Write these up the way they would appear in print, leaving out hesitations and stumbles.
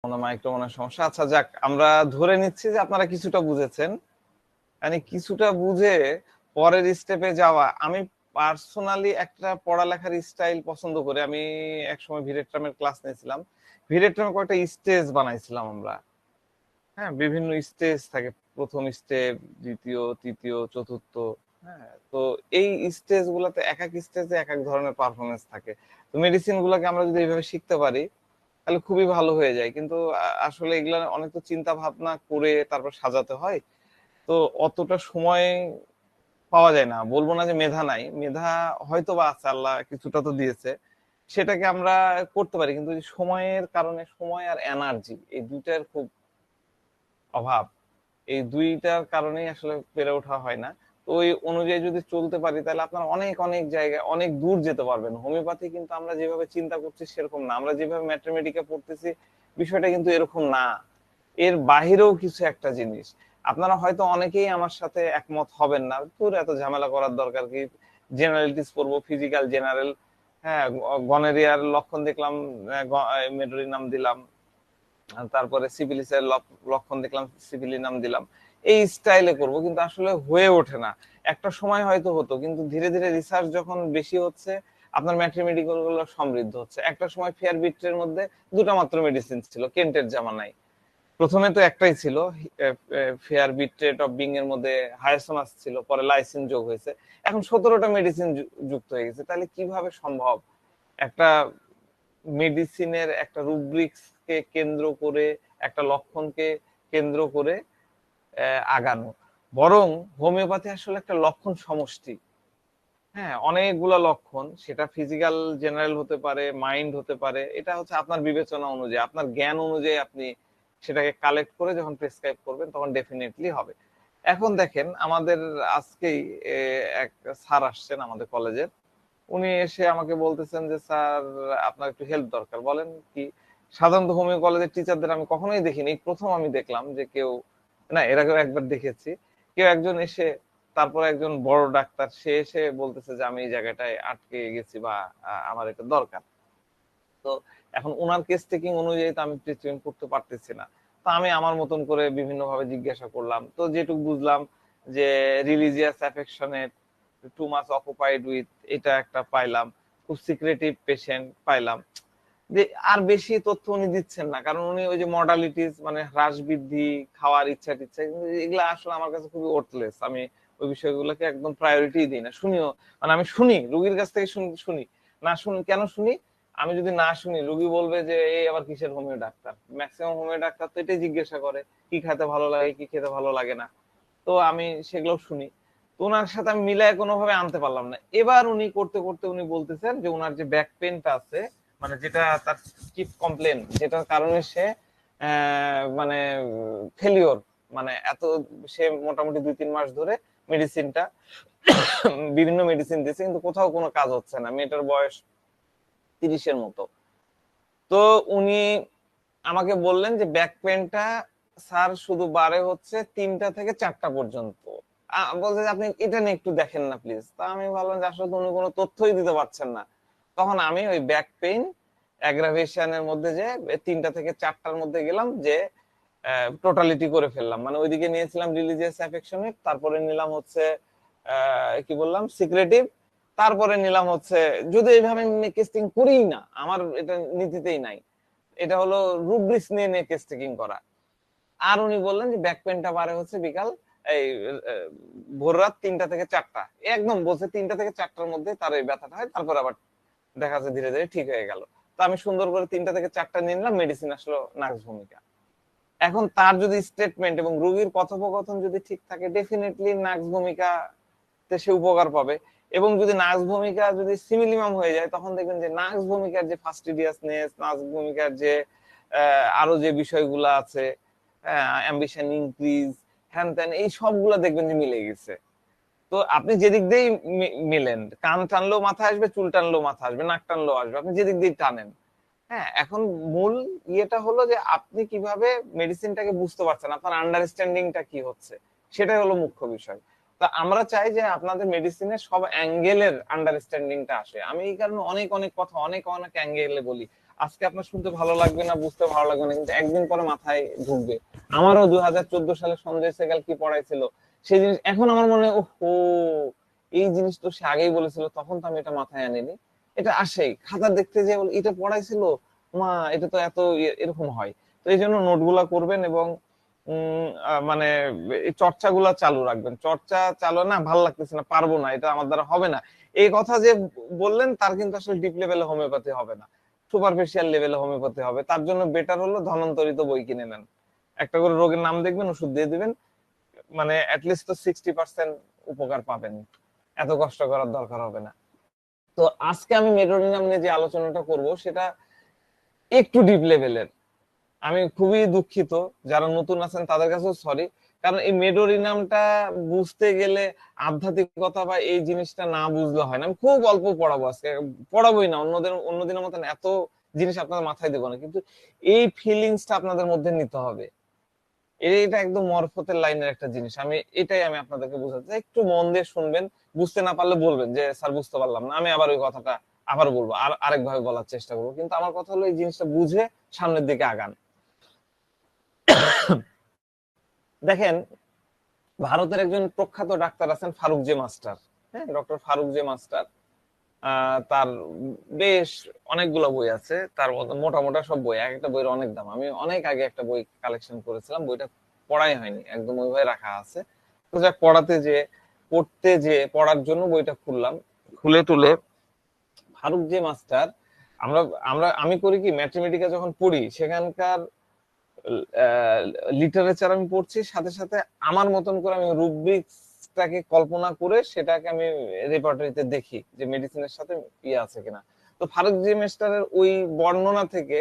একটু মনে সমস্যা। আচ্ছা যাক, আমরা ধরে নিচ্ছি যে আপনারা কিছুটা বুঝেছেন। মানে কিছুটা বুঝে পরের স্টেপে যাওয়া। আমি পার্সোনালি একটা পড়ালেখার স্টাইল পছন্দ করি। আমি একসময় ভিরেট্রামের ক্লাস নিয়েছিলাম। ভিরেট্রামে কয়েকটা স্টেজ বানাইছিলাম আমরা। হ্যাঁ, বিভিন্ন স্টেজ থাকে। প্রথম স্টেপ, দ্বিতীয়, তৃতীয়, চতুর্থ। হ্যাঁ, তো এই স্টেজ গুলাতে এক এক স্টেজে এক এক ধরনের পারফরমেন্স থাকে। তো মেডিসিন গুলাকে আমরা যদি এইভাবে শিখতে পারি তাহলে খুবই ভালো হয়ে যায়। কিন্তু আসলে এগুলা অনেক তো চিন্তা ভাবনা করে তারপর সাজাতে হয়। তো অতটা সময় পাওয়া যায় না। বলবো না যে মেধা নাই, মেধা হয়তো বা আছে, আল্লাহ কিছুটা তো দিয়েছে, সেটাকে আমরা করতে পারি। কিন্তু এই সময়ের কারণে, সময় আর এনার্জি এই দুইটার খুব অভাব। এই দুইটার কারণেই আসলে পেরে ওঠা হয় না। তো ওই অনুযায়ী যদি চলতে পারি তাহলে আপনারা অনেক অনেক জায়গায় অনেক দূর যেতে পারবেন। হোমিওপ্যাথি কিন্তু আমরা যেভাবে চিন্তা করছি সেরকম না, আমরা যেভাবে ম্যাথমেটিকে পড়তেছি বিষয়টা কিন্তু এরকম না। এর বাহিরেও কিছু একটা জিনিস। আপনারা হয়তো অনেকেই আমার সাথে একমত হবেন না, তোর এত ঝামেলা করার দরকার কি, জেনারেলিটিস পড়বো, ফিজিক্যাল জেনারেল, হ্যাঁ, গনেরিয়ার লক্ষণ দেখলাম, মেডোরি নাম দিলাম, তারপরে সিফিলিসের লক্ষণ দেখলাম, সিফিলি নাম দিলাম, এই স্টাইলে করব, কিন্তু আসলে হয়ে ওঠে না। একটা সময় হয়তো হতো, কিন্তু ধীরে ধীরে রিসার্চ যখন বেশি হচ্ছে, আপনার ম্যাথমেটিক্যাল গুলো সমৃদ্ধ হচ্ছে। একটা সময় ফেয়ার বিটের মধ্যে দুটো মাত্র মেডিসিন ছিল কেন্টের জামানায়। প্রথমে তো একটাই ছিল, ফেয়ার বিট্রেট অফ বিং এর মধ্যে হায়াসোনাস ছিল, পরে লাইসিন যোগ হয়েছে, এখন 17টা মেডিসিন যুক্ত হয়ে গেছে। তাহলে কিভাবে সম্ভব একটা মেডিসিনের একটা রুব্রিক্স কে কেন্দ্র করে, একটা লক্ষণকে কেন্দ্র করে আগানো? বরং হোমিওপ্যাথি আসলে একটা লক্ষণ সমষ্টি। হ্যাঁ, অনেকগুলো লক্ষণ, সেটা ফিজিক্যাল জেনারেল হতে পারে, মাইন্ড হতে পারে, এটা হচ্ছে আপনার বিবেচনা অনুযায়ী, আপনার জ্ঞান অনুযায়ী আপনি সেটাকে কালেক্ট করে যখন প্রেসক্রাইব করবেন তখন ডেফিনেটলি হবে। এখন দেখেন, আমাদের আজকেই এক স্যার আসছেন আমাদের কলেজের। উনি এসে আমাকে বলতেছেন যে স্যার, আপনার একটু হেল্প দরকার। বলেন কি? সাধারণত হোমিও কলেজের টিচারদের আমি কখনোই দেখিনি, প্রথম আমি দেখলাম যে কেউ, না এর আগেও একবার দেখেছি, কেউ একজন এসে, তারপর একজন বড় ডাক্তার সে এসে বলতেছে যে আমি এই জায়গাটায় আটকে গেছি বা আমার এটা দরকার। তো এখন ওনার কেস টেকিং অনুযায়ী তো আমি ট্রিটমেন্ট করতে পারতেছি না। তো আমি আমার মতন করে বিভিন্ন ভাবে জিজ্ঞাসা করলাম, তো যেটুকু বুঝলাম যে রিলিজিয়াস অ্যাফেকশনের টু মাচ অকুপাইড উইথ, এটা একটা পাইলাম। খুব সিক্রেটিভ পেশেন্ট পাইলাম। যে আর বেশি তথ্য উনি দিচ্ছেন না, কারণ উনি ওই যে মডালিটিস মানে হ্রাস বৃদ্ধি, খাওয়ার ইচ্ছা টিচ্ছা, এগুলা আসলে আমার কাছে খুবই ওর্থলেস। আমি ওই বিষয়গুলোকে একদম প্রায়োরিটি দিই না, শুনিও। মানে আমি শুনি রোগীর কাছ থেকে, শুনি না, শুনি কেন শুনি? আমি যদি না শুনি রোগী বলবে যে এই আবার কিসের homeo doctor. Maximum homeo doctor তো এটাই জিজ্ঞাসা করে, কি খেতে ভালো লাগে, কি খেতে ভালো লাগে না। তো আমি সেগুলো শুনি। তো ওনার সাথে আমি মিলায় কোনোভাবে আনতে পারলাম না। এবার উনি করতে করতে উনি বলতেছেন যে ওনার যে ব্যাক পেনটা আছে, মানে যেটা তার চিফ কমপ্লেন, যেটার কারণে সে মানে ফেলিওর, মানে এত, সে মোটামুটি 2-3 মাস ধরে মেডিসিনটা বিভিন্ন মেডিসিন দিচ্ছে, কিন্তু কোথাও কোনো কাজ হচ্ছে না। মেয়েটার বয়স 30-এর মতো। তো উনি আমাকে বললেন যে ব্যাক পেনটা স্যার শুধু বারে হচ্ছে 3টা থেকে 4টা পর্যন্ত। বলছে যে আপনি এটা নিয়ে একটু দেখেন না প্লিজ। তা আমি ভাবলাম যে আসলে উনি কোনো তথ্যই দিতে পারছেন না। তখন আমি ওই ব্যাক পেইন অ্যাগ্রাভেশনের মধ্যে যে 3টা থেকে 4টার মধ্যে গেলাম, যে টোটালিটি করে ফেললাম। মানে ওইদিকে নিয়েছিলাম রিলিজিয়াস অ্যাফেকশনে, তারপরে নিলাম হচ্ছে কি বললাম, সিক্রেটিভ, তারপরে নিলাম হচ্ছে, যদি এইভাবে কেস্টিং করিই না, আমার এটা নীতিতেই নাই, এটা হলো রুব্রিক্স নিয়ে নিয়ে কেস টেকিং করা। আর উনি বললেন যে ব্যাক পেনটা বারে হচ্ছে বিকাল, এই ভোর রাত 3টা থেকে 4টা, একদম বলছে 3টা থেকে 4টার মধ্যে তার এই ব্যথাটা হয়, তারপর আবার দেখা যাচ্ছে ধীরে ধীরে ঠিক হয়ে গেল। তো আমি সুন্দর করে 3টা থেকে 4টা নিয়ে নিলাম, মেডিসিন আসলো নার্স ভূমিকা। এখন তার যদি স্টেটমেন্ট এবং রোগীর কথোপকথন যদি ঠিক থাকে, ডেফিনেটলি নার্স ভূমিকাতে সে উপকার পাবে। এবং যদি নার্স ভূমিকা যদি সিমিলিমাম হয়ে যায়, তখন দেখবেন যে নার্স ভূমিকার যে ফাস্টিডিয়াসনেস, নার্স ভূমিকার যে আরো যে বিষয়গুলো আছে, অ্যাম্বিশন ইনক্রিজ, হ্যান ত্যান, এই সবগুলা দেখবেন যে মিলে গেছে। তো আপনি যেদিক দিয়ে মিলেন, কান টানলেও মাথা আসবে, চুল টানলেও মাথা আসবে, নাক টানলেও আসবে, আপনি যেদিক দিয়ে টানেন। হ্যাঁ, এখন মূল ইয়েটা হলো যে আপনি কিভাবে মেডিসিনটাকে বুঝতে পারছেন, আপনার আন্ডারস্ট্যান্ডিংটা কি হচ্ছে, সেটাই হলো মুখ্য বিষয়। তা আমরা চাই যে আপনাদের মেডিসিনের সব অ্যাঙ্গেলের আন্ডারস্ট্যান্ডিংটা আসে। আমি এই কারণে অনেক অনেক কথা অনেক অনেক অ্যাঙ্গেলে বলি। আজকে আপনার শুনতে ভালো লাগবে না, বুঝতে ভালো লাগবে না, কিন্তু একদিন পরে মাথায় ঢুকবে। আমারও 2014 সালে সঞ্জয় সেগাল কি পড়াইছিল সেই জিনিস এখন আমার মনে হয়, ওহো, এই জিনিস তো সে আগেই বলেছিল, তখন তো আমি এটা মাথায় আনিনি। এটা আসেই খাতা দেখতে যে এটা পড়াইছিল, মা এটা তো এত এরকম হয়। তো এই জন্য নোটগুলা করবেন এবং মানে এই চর্চাগুলা চালু রাখবেন। চর্চা চালু না, ভালো লাগতেছে না, পারবো না, এটা আমার দ্বারা হবে না, এই কথা যে বললেন তার কিন্তু আসলে ডিপ লেভেলে হোমিওপ্যাথি হবে না, সুপারফিশিয়াল লেভেলে হোমিওপ্যাথি হবে। তার জন্য বেটার হলো ধন্বন্তরিত বই কিনে নেন, একটা করে রোগের নাম দেখবেন, ওষুধ দিয়ে দিবেন, মানে অ্যাটলিস্ট তো 60% উপকার পাবেন, এত কষ্ট করার দরকার হবে না। তো আজকে আমি মেডোনিনাম নিয়ে যে আলোচনাটা করব সেটা একটু ডিপ লেভেলের। আমি খুবই দুঃখিত যারা নতুন আছেন তাদের কাছেও সরি, কারণ এই মেডোরিনামটা বুঝতে গেলে আধ্যাত্মিকতা বা এই জিনিসটা না বুঝলে হয় না। আমি খুব অল্প পড়াবো আজকে, পড়াবোই না, অন্যদিনের মতন এত জিনিস আপনাদের মাথায় দেবো না, কিন্তু এই ফিলিংসটা আপনাদের মধ্যে নিতে হবে। এটা একদম মরফতের লাইনের একটা জিনিস, আমি আপনাদেরকে বোঝাতে চাই, একটু মন দিয়ে শুনবেন। বুঝতে না পারলে বলবেন যে স্যার বুঝতে পারলাম না, আমি আবার ওই কথাটা আবার বলবো, আর আরেকভাবে বলার চেষ্টা করবো, কিন্তু আমার কথা হলো এই জিনিসটা বুঝে সামনের দিকে আগান। দেখেন, ভারতের একজন প্রখ্যাত ডাক্তার আছেন ফারুক জে মাস্টার। হ্যাঁ, ডক্টর ফারুক জে মাস্টার। তার বেশ অনেকগুলো বই আছে, তার মধ্যে মোটা মোটা সব বই, এক একটা বইয়ের অনেক দাম। আমি অনেক আগে একটা বই কালেকশন করেছিলাম, বইটা পড়াই হয়নি, একদম ওইভাবে রাখা আছে। তো যাক, পড়ার জন্য বইটা খুললাম, খুলে টুলে ফারুক জে মাস্টার, আমরা আমরা আমি করি কি, ম্যাথমেটিকা যখন পড়ি সেখানকার লিটারেচার আমি পড়ছি, সাথে সাথে আমার মতন করে আমি রুব্রিক্সটাকে কল্পনা করে সেটাকে আমি রেপার্টরিতে দেখি যে মেডিসিনের সাথে ইয়ে আছে কিনা। তো ফারুক জি মেস্টারের ওই বর্ণনা থেকে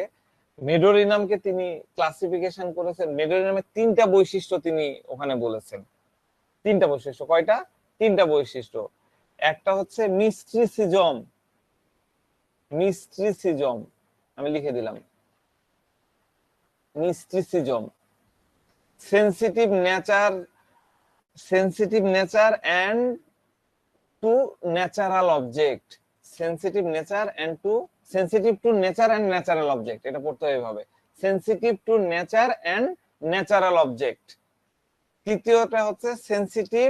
মেডোরিনামকে তিনি ক্লাসিফিকেশন করেছেন। মেডোরিনামের 3টা বৈশিষ্ট্য তিনি ওখানে বলেছেন। 3টা বৈশিষ্ট্য, কয়টা? 3টা বৈশিষ্ট্য। একটা হচ্ছে মিস্ট্রিসিজম। মিস্ট্রিসিজম আমি লিখে দিলাম, mysticism, sensitive nature, sensitive nature and to natural object, sensitive nature and to, sensitive to nature and natural object, এটা পড়তে হবে এভাবে, sensitive to nature and natural object. তৃতীয়টা হচ্ছে sensitive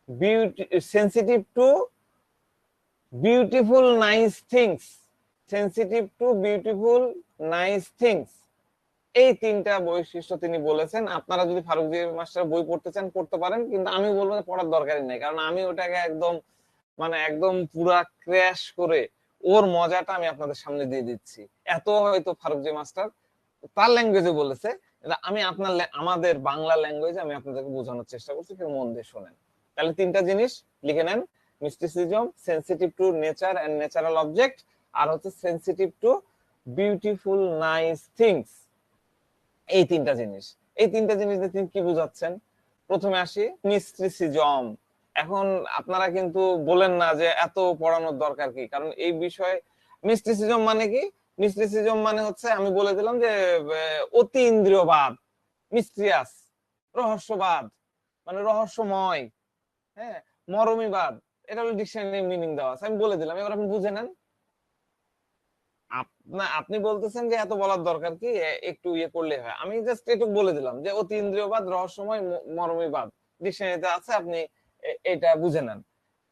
beauty, sensitive to beautiful nice things, sensitive to beautiful nice things. এই 3টা বৈশিষ্ট্য তিনি বলেছেন। আপনারা যদি ফারুক জি মাস্টার বই পড়তে চান পড়তে পারেন, কিন্তু আমি বলবো পড়ার দরকারই নেই, কারণ আমি ওটাকে একদম মানে একদম পুরা ক্র্যাশ করে ওর মজাটা আমি আপনাদের সামনে দিয়ে দিচ্ছি। এত হয়তো ফারুক জি মাস্টার তার ল্যাঙ্গুয়েজে বলেছে, আমি আমাদের বাংলা ল্যাঙ্গুয়েজে আমি আপনাদেরকে বোঝানোর চেষ্টা করছি, কেউ মন দিয়ে শোনেন। তাহলে 3টা জিনিস লিখে নেন, mysticism, sensitive to nature and natural object, আর হচ্ছে sensitive to beautiful nice things. এই 3টা জিনিস, এই 3টা জিনিস দিয়ে তিনি কি বুঝাচ্ছেন? প্রথমে আসি মিস্টিসিজম। এখন আপনারা কিন্তু বলেন না যে এত পড়ানোর দরকার কি, কারণ এই বিষয়ে মিস্টিসিজম মানে কি? মিস্টিসিজম মানে হচ্ছে, আমি বলে দিলাম যে অতি ইন্দ্রিয়বাদ, মিস্ট্রিয়াস, রহস্যবাদ, মানে রহস্যময়, হ্যাঁ, মরমীবাদ, এটা হলো ডিকশনারি মিনিং দেওয়া আছে, আমি বলে দিলাম, এবার আপনি বুঝে নেন। আপনি বলতেছেন যে এত বলার দরকার কি, একটু ইয়ে করলে হয়, আমি জাস্ট একটু বলে দিলাম যে অতি ইন্দ্রিয়বাদ, রহস্যময়, মরমীবাদ, ডিকশনারিতে আছে, আপনি এটা বুঝে নেন।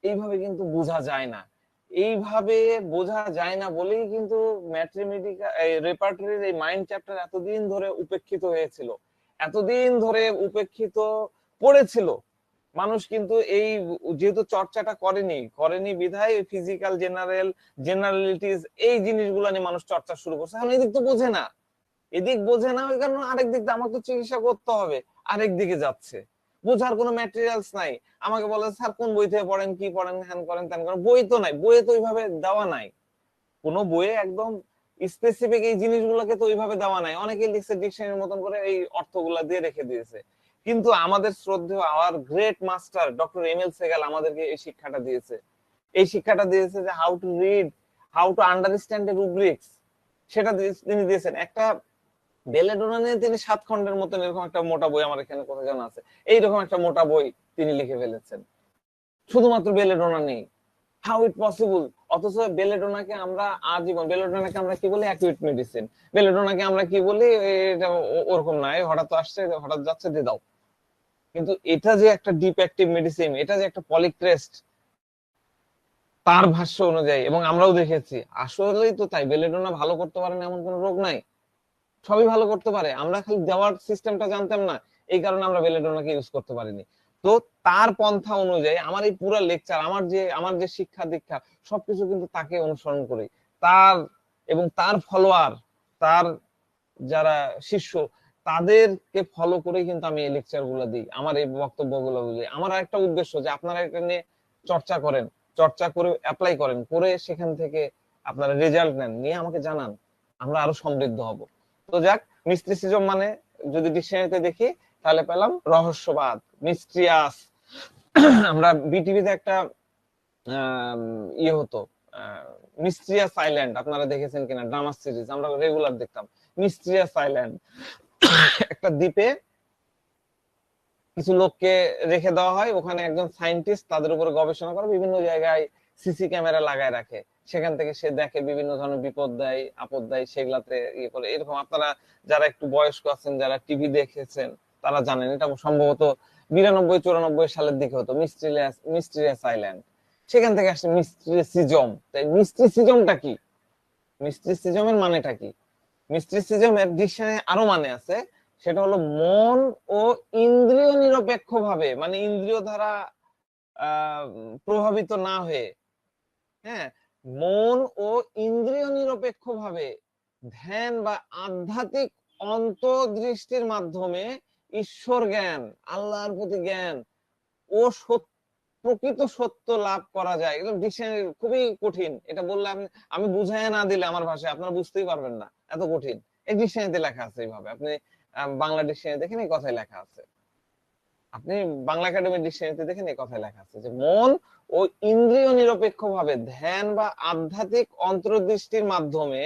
এইভাবে কিন্তু বোঝা যায় না, এইভাবে বোঝা যায় না বলেই কিন্তু ম্যাথমেটিকা রেপার্টরির এই মাইন্ড চ্যাপ্টার এতদিন ধরে উপেক্ষিত হয়েছিল, এতদিন ধরে উপেক্ষিত পড়েছিল। মানুষ কিন্তু এই যেহেতু চর্চাটা করেনি করেনি বিধায় ফিজিক্যাল জেনারেলিটিস এই জিনিসগুলো নিয়ে মানুষ চর্চা শুরু করছে। এখন এদিক তো বোঝে না, এদিক বোঝে না, ওই কারণে আরেক দিক দিয়ে আমাকে তো চিকিৎসা করতে হবে, আরেক দিকে যাচ্ছে, বোঝার কোনো ম্যাটেরিয়ালস নাই। আমাকে বলে স্যার কোন বই থেকে পড়েন, কি পড়েন, হ্যান করেন ত্যান করেন, বই তো নাই, বইয়ে তো ওইভাবে দেওয়া নাই, কোনো বইয়ে একদম স্পেসিফিক এই জিনিসগুলোকে তো ওইভাবে দেওয়া নাই, অনেকেই লিখছে ডিকশনারির মতন করে এই অর্থগুলা দিয়ে রেখে দিয়েছে। কিন্তু আমাদের শ্রদ্ধেয় our great master doctor M L Sehgal আমাদেরকে এই শিক্ষাটা দিয়েছে, এই শিক্ষাটা দিয়েছে যে how to read, how to understand the rubrics, সেটা তিনি দিয়েছেন। একটা বেলেডোনা নিয়ে তিনি 7 খণ্ডের মতন এরকম একটা মোটা বই, আমার এখানে কোথায় জানা আছে, এইরকম একটা মোটা বই তিনি লিখে ফেলেছেন, শুধুমাত্র বেলেডোনা নেই। How it possible. অথচ বেলেডোনাকে আমরা আজীবন, বেলেডোনাকে আমরা কি বলি, অ্যাকিউট মেডিসিন। বেলেডোনাকে আমরা কি বলি, এটা ওরকম না, হঠাৎ আসছে হঠাৎ যাচ্ছে, দিয়ে দাও। কিন্তু এটা যে একটা ডিপ অ্যাক্টিভ মেডিসিন, এটা যে একটা পলিক্রেস্ট, তার ভাষ্য অনুযায়ী, এবং আমরাও দেখেছি আসলেই তো তাই, বেলেডোনা ভালো করতে পারে না এমন কোন রোগ নাই, সবই ভালো করতে পারে। আমরা খালি দেওয়ার সিস্টেমটা জানতাম না, এই কারণে আমরা বেলেডোনাকে ইউজ করতে পারিনি। তো তার পন্থা অনুযায়ী আমার এই পুরো লেকচার, আমার যে শিক্ষা দীক্ষা, সবকিছু কিন্তু তাকে অনুসরণ করি। তার এবং তার ফলোয়ার, তার যারা শিষ্য, তাদেরকে ফলো করে কিন্তু আমি এই লেকচার গুলো দিই, আমার এই বক্তব্যগুলো বুঝি। আমার একটা উদ্দেশ্য যে আপনারা এটা নিয়ে চর্চা করেন, চর্চা করে অ্যাপ্লাই করেন, করে সেখান থেকে আপনারা রেজাল্ট নেন, নিয়ে আমাকে জানান, আমরা আরো সমৃদ্ধ হব। তো যাক, মিস্টিসিজম মানে যদি ডিকশনারিতে দেখি তাহলে পেলাম রহস্যবাদ, মিস্ট্রিয়াস। আমরা বিটিভিতে একটা ইয়ে হতো, মিস্ট্রিয়াস আইল্যান্ড, আপনারা দেখেছেন কিনা, ড্রামা সিরিজ আমরা রেগুলার দেখতাম। মিস্ট্রিয়াস আইল্যান্ড, একটা দ্বীপে কিছু লোককে রেখে দেওয়া হয়, ওখানে একজন সায়েন্টিস্ট তাদের উপরে গবেষণা করে, বিভিন্ন জায়গায় সিসি ক্যামেরা লাগায় রাখে, সেখান থেকে সে দেখে বিভিন্ন ধরনের বিপদ দেয় আপদ দেয়, সেগুলাতে ইয়ে করে। এরকম আপনারা যারা একটু বয়স্ক আছেন, যারা টিভি দেখেছেন, তারা জানেন এটা সম্ভবত 92-94 সালের দিকে হতো, মিস্টিরিয়াস আইল্যান্ড। সেখান থেকে আসছে মিস্ট্রিসিজম। তাই মিস্ট্রিসিজমটা কি, মিস্ট্রিসিজমের মানেটা কি? মিস্ট্রিসিজমের ডিকশনারি আরো মানে আছে, সেটা হলো মন ও ইন্দ্রিয় নিরপেক্ষ ভাবে, মানে ইন্দ্রিয় দ্বারা প্রভাবিত না হয়ে, হ্যাঁ, মন ও ইন্দ্রিয় নিরপেক্ষ ভাবে ধ্যান বা আধ্যাত্মিক অন্তর্দৃষ্টির মাধ্যমে ঈশ্বর জ্ঞান, আল্লাহর প্রতি জ্ঞান ও প্রকৃত সত্য লাভ করা যায়। এটা ডিকশনারি খুবই কঠিন, এটা বললে আমি বুঝাই না দিলে আমার ভাষায় আপনারা বুঝতেই পারবেন না, এত কঠিন। এই ডিকশনারিতে লেখা আছে এইভাবে, আপনি বাংলা ডিকশনারি দেখেন এই কথাই লেখা আছে, আপনি বাংলা একাডেমির ডিকশনারিতে দেখেন এই কথাই লেখা আছে যে মন ও ইন্দ্রিয় নিরপেক্ষ ভাবে ধ্যান বা আধ্যাত্মিক অন্তর্দৃষ্টির মাধ্যমে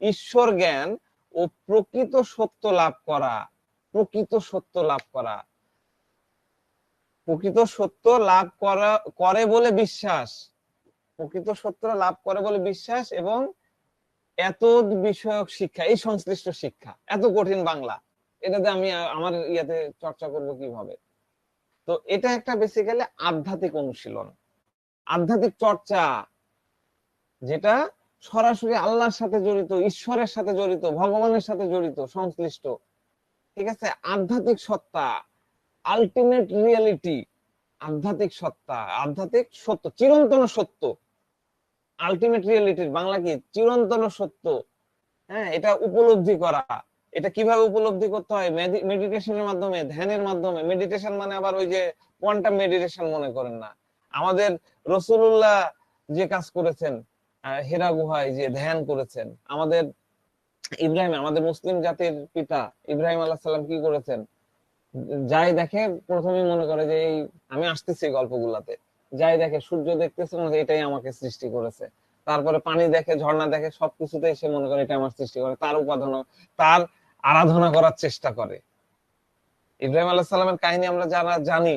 ঈশ্বর জ্ঞান ও প্রকৃত সত্য লাভ করা। প্রকৃত সত্য লাভ করা, প্রকৃত সত্য লাভ করা করে বলে বিশ্বাস, প্রকৃত সত্য লাভ করে বলে বিশ্বাস, এবং এত বিষয়ক শিক্ষা, এই সংশ্লিষ্ট শিক্ষা, এত কঠিন বাংলা, এটাতে আমি আমার ইয়াতে চর্চা করব কিভাবে? তো এটা একটা বেসিক্যালি আধ্যাত্মিক অনুশীলন, আধ্যাত্মিক চর্চা, যেটা সরাসরি আল্লাহর সাথে জড়িত, ঈশ্বরের সাথে জড়িত, ভগবানের সাথে জড়িত, সংশ্লিষ্ট। ঠিক আছে, আধ্যাত্মিক সত্তা, আলটিমেট রিয়েলিটি, আধ্যাত্মিক সত্তা, আধ্যাত্মিক সত্য, চিরন্তন সত্য। আলটিমেট রিয়েলিটির বাংলা কি? চিরন্তন সত্য। হ্যাঁ, এটা উপলব্ধি করা। এটা কিভাবে উপলব্ধি করতে হয়? মেডিটেশনের মাধ্যমে, ধ্যানের মাধ্যমে। মেডিটেশন মানে আবার ওই যে কোয়ান্টাম মেডিটেশন মনে করেন না। আমাদের রাসূলুল্লাহ যে কাজ করেছেন, হেরা গুহায় যে ধ্যান করেছেন, আমাদের ইব্রাহিম, আমাদের মুসলিম জাতির পিতা ইব্রাহিম আলাইহিস সালাম কি করেছেন? যাই দেখে প্রথমেই মনে করে যে এই, আমি আসতেছি গল্পগুলাতে, যাই দেখে সূর্য দেখতেছে মনে হয় এটাই আমাকে সৃষ্টি করেছে, তারপরে পানি দেখে, ঝর্ণা দেখে, সবকিছুতে সে মনে করে এটা আমার সৃষ্টি করে, তার উপাদান, তার আরাধনা করার চেষ্টা করে। ইব্রাহিম আলাইহিস সালামের কাহিনী আমরা যারা জানি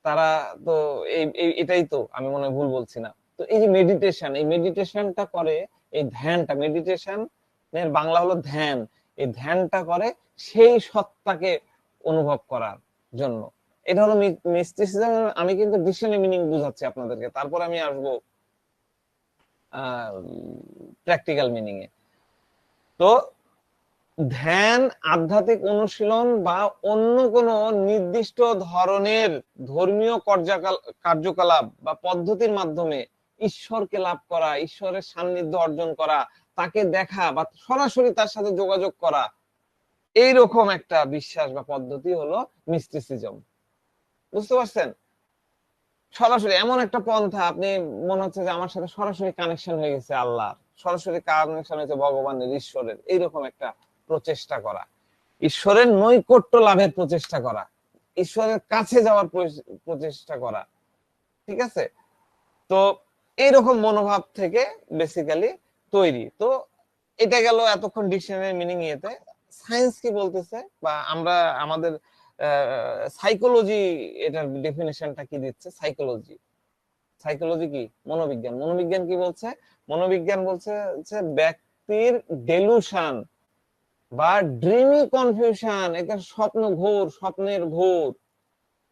তারা তো এটাই তো, আমি মনে হয় ভুল বলছি না। তো এই যে মেডিটেশন, এই মেডিটেশনটা করে, এই ধ্যানটা, মেডিটেশন এর বাংলা হলো ধ্যান, এই ধ্যানটা করে সেই সত্তাকে অনুভব করার জন্য। এটা হলো মিস্টিসিজম। আমি কিন্তু ডিকশনারি মিনিং বুঝাচ্ছি আপনাদেরকে, তারপর আমি আসবো প্র্যাকটিক্যাল মিনিং এ। তো ধ্যান, আধ্যাত্মিক অনুশীলন বা অন্য কোনো নির্দিষ্ট ধরনের ধর্মীয় কার্যকলাপ বা পদ্ধতির মাধ্যমে ঈশ্বরকে লাভ করা, ঈশ্বরের সান্নিধ্য অর্জন করা, তাকে দেখা বা সরাসরি তার সাথে যোগাযোগ করা, এইরকম একটা বিশ্বাস বা পদ্ধতি হলো মিস্টিসিজম। বুঝতে পারছেন? সরাসরি এমন একটা পন্থা, আপনি মনে হচ্ছে যে আমার সাথে সরাসরি কানেকশন হয়ে গেছে আল্লাহর, সরাসরি কানেকশন হয়েছে ভগবানের, ঈশ্বরের, এইরকম একটা প্রচেষ্টা করা, ঈশ্বরের নৈকট্য লাভের প্রচেষ্টা করা, ঈশ্বরের কাছে যাওয়ার প্রচেষ্টা করা। ঠিক আছে, তো এইরকম মনোভাব থেকে বেসিক্যালি তৈরি। তো এটা গেল এতক্ষণ ডিকশনারি মিনিং। ইয়েতে সায়েন্স কি বলতেছে, বা আমরা আমাদের সাইকোলজি এটার ডেফিনেশনটা কি দিচ্ছে, সাইকোলজি। সাইকোলজি কি? মনোবিজ্ঞান। মনোবিজ্ঞান কি বলছে? মনোবিজ্ঞান বলছে যে ব্যক্তির ডেলুশন বা ড্রিমি কনফিউশন, এটা স্বপ্ন ঘোর, স্বপ্নের ঘোর,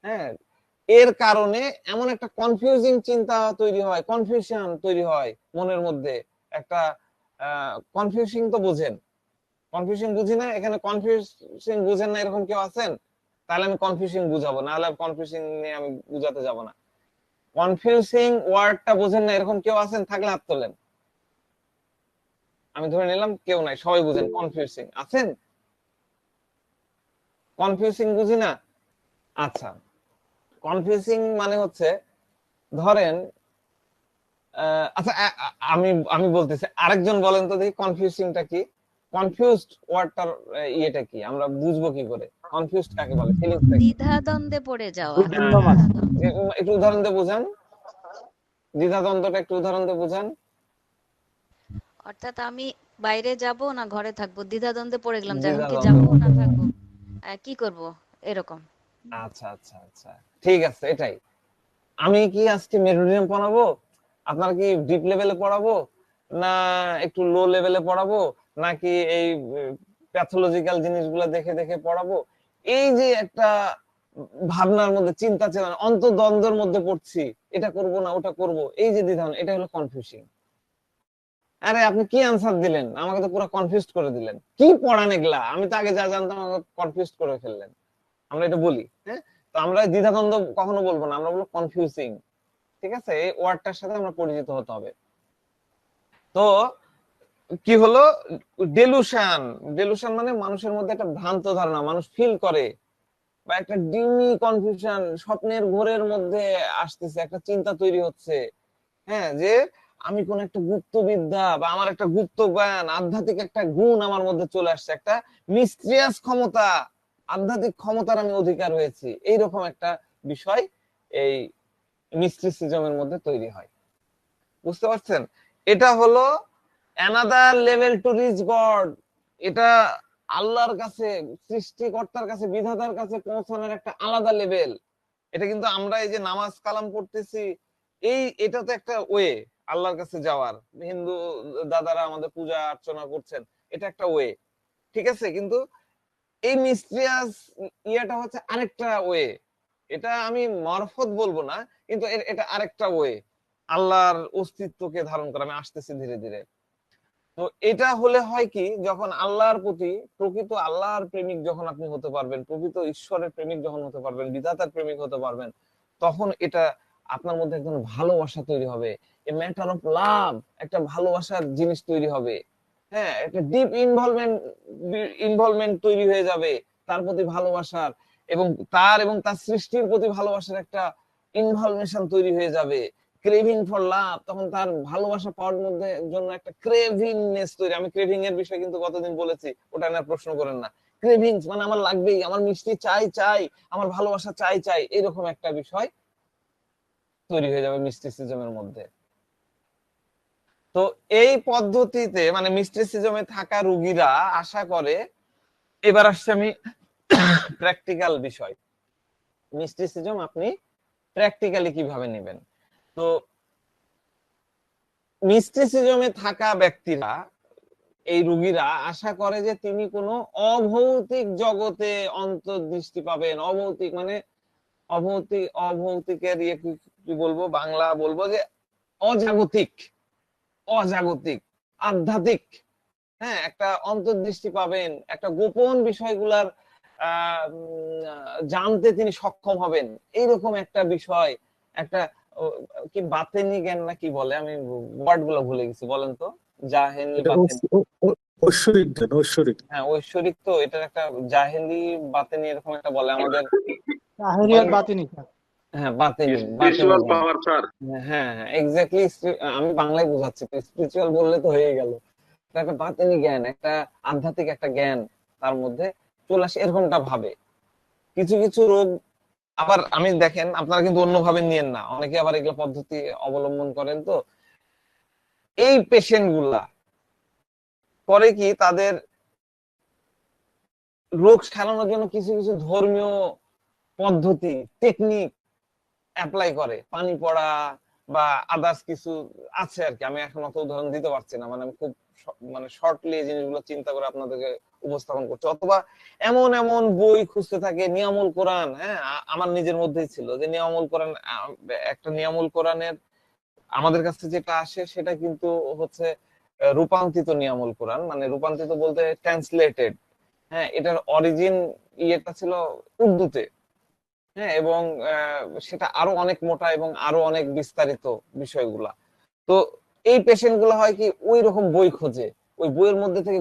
হ্যাঁ, এর কারণে এমন একটা কনফিউজিং চিন্তা তৈরি হয়, কনফিউশন তৈরি হয় মনের মধ্যে একটা। কনফিউজিং তো বোঝেন? কনফিউজিং বুঝি না, এখানে কনফিউজিং বুঝেন না এরকম কেউ আছেন? তাহলে আমি কনফিউজিং বুঝাবো, না হলে কনফিউজিং নিয়ে আমি বুঝাতে যাব না। কনফিউজিং ওয়ার্ডটা বোঝেন না এরকম কেউ আছেন? থাকলে হাত তোলেন। আমি ধরে নিলাম কেউ নাই, সবাই বুঝেন কনফিউজিং আছেন। কনফিউজিং বুঝি না, আচ্ছা। কনফিউজিং মানে হচ্ছে, ধরেন আচ্ছা, আমি আমি বলতেছি, আরেকজন বলেন তো দেখি কনফিউজিংটা কি? কনফিউজড ওয়ার্ডটার ইয়েটা কি, আমরা বুঝবো কি করে কনফিউজড কাকে বলে, ফিলিংসটা কি? দ্বিধাদ্বন্দ্বে পড়ে যাওয়া। হ্যাঁ, একটু উদাহরণ দিয়ে বোঝান, দ্বিধাদ্বন্দ্বটা একটু উদাহরণ দিয়ে বোঝান। অর্থাৎ আমি বাইরে যাব না ঘরে থাকবো, দ্বিধাদ্বন্দ্বে পড়ে গেলাম যে এখন কি দ্বিধাদ্বন্দ্ব, যাবো না থাকবো, কি করব, এরকম। আচ্ছা আচ্ছা আচ্ছা, ঠিক আছে, এটাই। আমি কি আজকে মেরোডিয়াম পড়াবো, আপনার কি ডিপ লেভেলে পড়াবো, না একটু লো লেভেলে পড়াবো, নাকি এই প্যাথোলজিক্যাল জিনিসগুলো দেখে দেখে পড়াবো? এই যে একটা ভাবনার মধ্যে, চিন্তা চেতনা, অন্তর্দ্বন্দ্বের মধ্যে পড়ছি, এটা করব না ওটা করব, এই যে দ্বিধা, এটা হলো কনফিউশন। আরে আপনি কি আনসার দিলেন, আমাকে তো পুরো কনফিউজ করে দিলেন, কি পড়ান এগুলা, আমি তো আগে যা জানতাম আমাকে কনফিউজ করে ফেললেন। আমরা এটা বলি, হ্যাঁ। তো আমরা দ্বিধাদ্বন্দ্ব কখনো বলবো না, আমরা বলবো কনফিউজিং। ঠিক আছে, এই ওয়ার্ডটার সাথে আমরা পরিচিত হতে হবে। তো কি হলো, ডেলুশন। ডেলুশন মানে মানুষের মধ্যে একটা ভ্রান্ত ধারণা মানুষ ফিল করে, বা একটা ডিমি কনফিউশন, স্বপ্নের ঘোরের মধ্যে আসতেছে, একটা চিন্তা তৈরি হচ্ছে, হ্যাঁ, যে আমি কোন একটা গুপ্ত বিদ্যা বা আমার একটা গুপ্ত জ্ঞান, আধ্যাত্মিক একটা গুণ আমার মধ্যে চলে আসছে, একটা মিস্ট্রিয়াস ক্ষমতা, আধ্যাত্মিক ক্ষমতার আমি অধিকার হয়েছি, এইরকম একটা বিষয় এই মিস্টিসিজমের মধ্যে তৈরি হয়। বুঝতে পারছেন? এটা হলো another level to reach god. এটা আল্লাহর কাছে, সৃষ্টিকর্তার কাছে, বিধাতার কাছে পৌঁছানোর একটা আলাদা লেভেল। এটা কিন্তু আমরা এই যে নামাজ কালাম পড়তেছি, এটা তো একটা ওয়ে আল্লাহর কাছে যাওয়ার। হিন্দু দাদারা আমাদের পূজা অর্চনা করছেন, এটা একটা ওয়ে, ঠিক আছে। কিন্তু এই মিস্ট্রিয়াস ইয়াটা হচ্ছে আরেকটা ওয়ে। এটা আমি মারফত বলবো না, কিন্তু এটা আরেকটা ওয়ে আল্লাহর অস্তিত্বকে ধারণ করা। আমি আসতেছি ধীরে ধীরে। তো এটা হলে হয় কি, যখন আল্লাহর প্রতি, প্রকৃত আল্লাহর প্রেমিক যখন আপনি হতে পারবেন, প্রকৃত ঈশ্বরের প্রেমিক যখন হতে পারবেন, বিধাতার প্রেমিক হতে পারবেন, তখন এটা আপনার মধ্যে একজন ভালোবাসা তৈরি হবে, এ ম্যাটার অফ লাভ, একটা ভালোবাসার জিনিস তৈরি হবে। হ্যাঁ, একটা ডিপ ইনভলভমেন্ট তৈরি হয়ে যাবে তার প্রতি ভালোবাসার, এবং তার সৃষ্টির প্রতি ভালোবাসার একটা ইনভলভেশন তৈরি হয়ে যাবে। ক্রেভিং ফর লাভ, তখন তার ভালোবাসা পাওয়ার মধ্যে জন্য একটা ক্রেভিংনেস তৈরি। আমি ক্রেভিং এর বিষয়ে কিন্তু গতদিন বলেছি, ওটা না প্রশ্ন করেন না। ক্রেভিংস মানে আমার লাগবেই, আমার মিষ্টি চাই চাই, আমার ভালোবাসা চাই চাই, এরকম একটা বিষয় তৈরি হয়ে যাবে মিস্টিসিজমের মধ্যে। তো এই পদ্ধতিতে মানে মিস্টিসিজমে থাকা রোগীরা আশা করে, এবার আসছে আমি প্র্যাকটিক্যাল বিষয়, মিস্টিসিজম আপনি প্র্যাকটিক্যালি কিভাবে নেবেন। তো মিস্টিসিজমে থাকা ব্যক্তিরা, এই রোগীরা আশা করে যে তিনি কোনো অভৌতিক জগতে অন্তর্দৃষ্টি পাবেন। অভৌতিক মানে অভৌতিকের ইয়ে কি বলবো, বাংলা বলবো যে অজাগতিক, অজাগতিক, আধ্যাত্মিক, হ্যাঁ, একটা অন্তর্দৃষ্টি পাবেন, একটা গোপন বিষয়গুলার জানতে তিনি সক্ষম হবেন, এইরকম একটা বিষয়। একটা কি বাতেনি জ্ঞান না কি বলে, আমি ওয়ার্ড গুলো ভুলে গেছি, বলেন তো। জাহেলি বাতেনি, ঐশ্বরিক জ্ঞান, ঐশ্বরিক। হ্যাঁ ঐশ্বরিক, তো এটার একটা জাহেলি বাতেনি এরকম একটা বলে আমাদের। তাহেরিয়াত বাতিনি। হ্যাঁ বাতেনি, স্পিরিচুয়াল পাওয়ার স্যার। হ্যাঁ হ্যাঁ এক্স্যাক্টলি, আমি বাংলায় বোঝাচ্ছি, স্পিরিচুয়াল বললে তো হয়ে গেল। একটা বাতেনি জ্ঞান, একটা আধ্যাত্মিক একটা জ্ঞান তার মধ্যে চলে আসে, এরকমটা ভাবে। কিছু কিছু রোগ আবার, আমি দেখেন আপনারা কিন্তু অন্যভাবে নিয়েন না, অনেকে আবার এগুলো পদ্ধতি অবলম্বন করেন। তো এই পেশেন্ট গুলা করে কি, তাদের রোগ সারানোর জন্য কিছু কিছু ধর্মীয় পদ্ধতি, টেকনিক অ্যাপ্লাই করে। পানি পড়া, বা আদার্স কিছু আছে আর কি, আমি এখন অত উদাহরণ দিতে পারছি না, মানে আমি খুব মানে শর্টলি এই জিনিসগুলো চিন্তা করে আপনাদেরকে উপস্থাপন করছি। অথবা এমন এমন বই খুঁজতে থাকে, নিয়ামুল কোরআন, হ্যাঁ আমার নিজের মধ্যেই ছিল যে নিয়ামুল কোরআন, একটা নিয়ামুল কোরআনের আমাদের কাছে যেটা আসে সেটা কিন্তু হচ্ছে রূপান্তরিত নিয়ামুল কোরআন, মানে রূপান্তরিত বলতে ট্রান্সলেটেড। হ্যাঁ, এটার অরিজিন ইয়েটা ছিল উর্দুতে। হ্যাঁ, এবং সেটা আরো অনেক মোটা এবং আরো অনেক বিস্তারিত বিষয়গুলা। তো এই পেশেন্ট গুলো হয় কি ওই রকম বই খোঁজে, ওই বইয়ের মধ্যে থেকে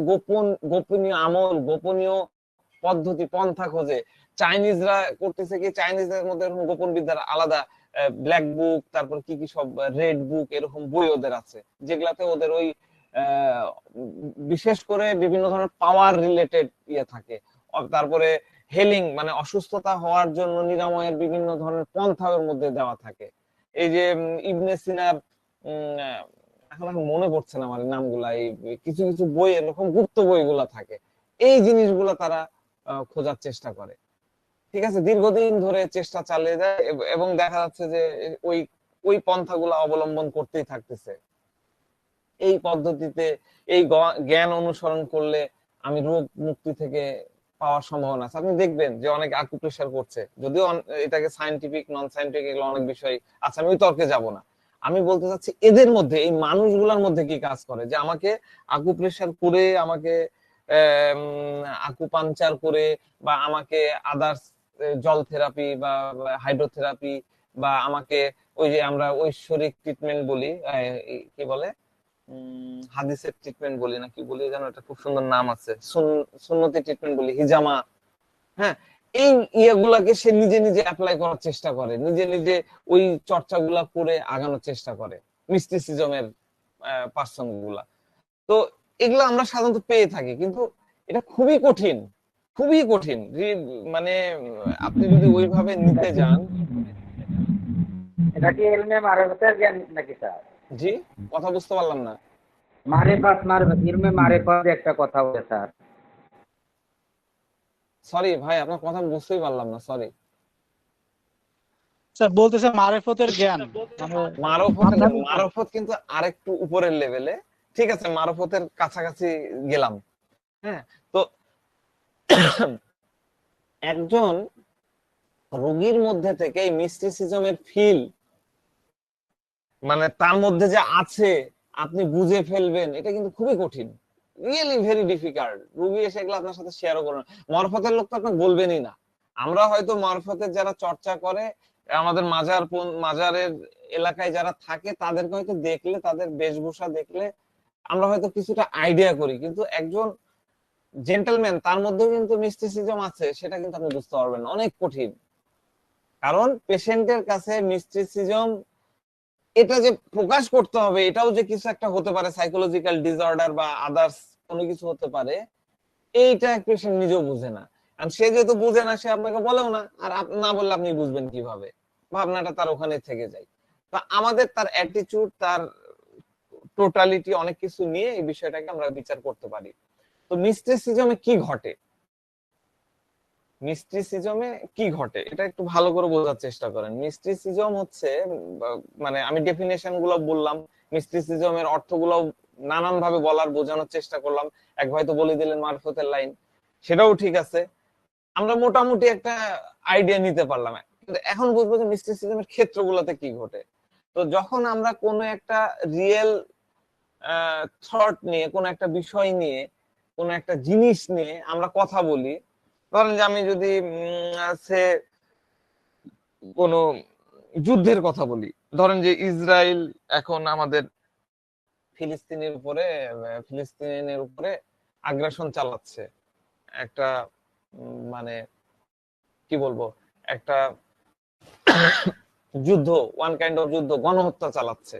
গোপনীয় আমল, গোপনীয় পদ্ধতি, পন্থা খোঁজে। চাইনিজরা করতেছে কি, চাইনিজদের মধ্যে এরকম গোপন বিদ্যার আলাদা ব্ল্যাক বুক, তারপর কি কি সব রেড বুক, এরকম বই ওদের আছে, যেগুলাতে ওদের ওই আহ, বিশেষ করে বিভিন্ন ধরনের পাওয়ার রিলেটেড ইয়ে থাকে। তারপরে হেলিং মানে অসুস্থতা হওয়ার জন্য নিরাময়ের বিভিন্ন ধরনের পন্থা ওর মধ্যে দেওয়া থাকে। এই যে ইবনে সিনার এখন এখন মনে পড়ছে না আমার নামগুলা, এই কিছু কিছু বই এরকম গুপ্ত বইগুলা থাকে, এই জিনিসগুলা তারা খোঁজার চেষ্টা করে। ঠিক আছে, দীর্ঘদিন ধরে চেষ্টা চালিয়ে যায় এবং দেখা যাচ্ছে যে ওই ওই পন্থাগুলা অবলম্বন করতেই থাকতেছে। এই পদ্ধতিতে এই জ্ঞান অনুসরণ করলে আমি রোগ মুক্তি থেকে পাওয়ার সম্ভাবনা আছে। আপনি দেখবেন যে অনেক আকুপ্রেশার করছে, যদিও এটাকে সায়েন্টিফিক নন সায়েন্টিফিক এগুলো অনেক বিষয় আছে, আমি ওই তর্কে যাব না। আমি বলতে চাচ্ছি এদের মধ্যে, এই মানুষগুলোর মধ্যে কি কাজ করে যে আমাকে আকুপ্রেশার করে, আমাকে আকুপাঞ্চার করে, বা আমাকে আদার্স জল থেরাপি বা হাইড্রোথেরাপি, বা আমাকে ওই যে আমরা ঐশ্বরিক ট্রিটমেন্ট বলি, কি বলে হাদিসের ট্রিটমেন্ট বলি না কি বলি জানো, এটা খুব সুন্দর নাম আছে, সুন্নতি ট্রিটমেন্ট বলি, হিজামা। হ্যাঁ, এই ইয়েগুলাকে সে নিজে নিজে অ্যাপ্লাই করার চেষ্টা করে, নিজে নিজে ওই চর্চাগুলা করে আগানোর চেষ্টা করে, মিস্টিসিজমের পার্সন গুলা। তো এগুলো আমরা সাধারণত পেয়ে থাকি, কিন্তু এটা খুবই কঠিন, খুবই কঠিন। মানে আপনি যদি ওইভাবে নিতে যান। এটা কি ইলমে মারিফাতের জ্ঞান নাকি স্যার? জি, কথা বুঝতে পারলাম না। মারিফাত ইলমে মারিফাত একটা কথা বলে স্যার। সরি ভাই, আপনার কথা বুঝতেই পারলাম না, সরি। স্যার বলতেছে মারেফতের জ্ঞান, মানে মারফত কিন্তু আরেকটু উপরের লেভেলে। ঠিক আছে, মারফতের কাছাকাছি গেলাম। হ্যাঁ, তো একজন রোগীর মধ্যে থেকে এই মিস্টিসিজমের ফিল, মানে তার মধ্যে যে আছে, আপনি বুঝে ফেলবেন, এটা কিন্তু খুবই কঠিন, রিয়েলি ভেরি ডিফিকাল্ট। রোগী এসে এগুলো আপনার সাথে শেয়ারও করবে না, মরফতের লোক তো আপনার বলবেনই না। আমরা হয়তো মরফতের যারা চর্চা করে, আমাদের মাজারের এলাকায় যারা থাকে, তাদেরকে হয়তো দেখলে, তাদের বেশভূষা দেখলে আমরা হয়তো কিছুটা আইডিয়া করি, কিন্তু একজন জেন্টলম্যান তার মধ্যেও কিন্তু মিস্টিসিজম আছে, সেটা কিন্তু আপনি বুঝতে পারবেন না, অনেক কঠিন। কারণ পেশেন্টের কাছে মিস্টিসিজম এটা যে প্রকাশ করতে হবে, এটাও যে কিছু একটা হতে পারে, সাইকোলজিক্যাল ডিসঅর্ডার বা আদার্স কোনো কিছু হতে পারে, এইটা পেশেন্ট নিজেও বুঝে না। আর সে যেহেতু বুঝে না, সে আপনাকে বলেও না, আর না বললে আপনি বুঝবেন কিভাবে, ভাবনাটা তার ওখানে থেকে যায়। তা আমাদের তার অ্যাটিটিউড, তার টোটালিটি, অনেক কিছু নিয়ে এই বিষয়টাকে আমরা বিচার করতে পারি। তো মিস্টিসিজমে কি ঘটে, মিস্টিসিজমে কি ঘটে এটা একটু ভালো করে বোঝার চেষ্টা করেন। মিস্টিসিজম হচ্ছে, মানে আমি ডেফিনেশন গুলো বললাম, মিস্টিসিজমের অর্থগুলো নানান ভাবে বলার, বোঝানোর চেষ্টা করলাম। এক ভাই তো বলে দিলেন মারফতের লাইন, সেটাও ঠিক আছে, আমরা মোটামুটি একটা আইডিয়া নিতে পারলাম। কিন্তু এখন বুঝবো যে মিস্টিসিজমের ক্ষেত্রগুলোতে কি ঘটে। তো যখন আমরা কোনো একটা রিয়েল থট নিয়ে, কোনো একটা বিষয় নিয়ে, কোনো একটা জিনিস নিয়ে আমরা কথা বলি, ধরেন যে আমি যদি সে কোনো যুদ্ধের কথা বলি, ধরেন যে ইসরায়েল এখন আমাদের ফিলিস্তিনের উপরে আগ্রাসন চালাচ্ছে, একটা মানে কি বলবো, একটা যুদ্ধ, ওয়ান কাইন্ড অফ যুদ্ধ, গণহত্যা চালাচ্ছে।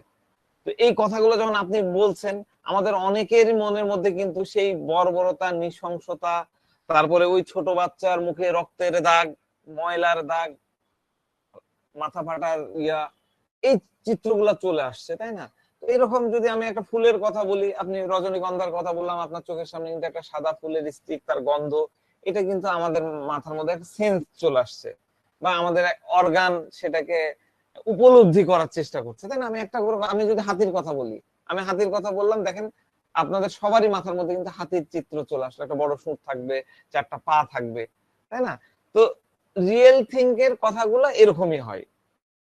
তো এই কথাগুলো যখন আপনি বলছেন, আমাদের অনেকের মনের মধ্যে কিন্তু সেই বর্বরতা, নৃশংসতা, তারপরে ওই ছোট বাচ্চার মুখে রক্তের দাগ, ময়লার দাগ, মাথা ফাটার এই চিত্রগুলা চলে আসছে, তাই না? তো এরকম যদি আমি একটা ফুলের কথা বলি, আপনি রজনীগন্ধার কথা বললাম, আপনার চোখের সামনে কিন্তু একটা সাদা ফুলের স্টিক, তার গন্ধ, এটা কিন্তু আমাদের মাথার মধ্যে একটা সেন্স চলে আসছে, বা আমাদের অর্গান সেটাকে উপলব্ধি করার চেষ্টা করছে, তাই না? আমি যদি হাতির কথা বলি, আমি হাতির কথা বললাম, দেখেন আপনাদের সবারই মাথার মধ্যে কিন্তু হাতির চিত্র চলে আসলো, একটা বড় সুর থাকবে, চারটা পা থাকবে, তাই না? তো রিয়েল থিঙ্কের কথাগুলো এরকমই হয়।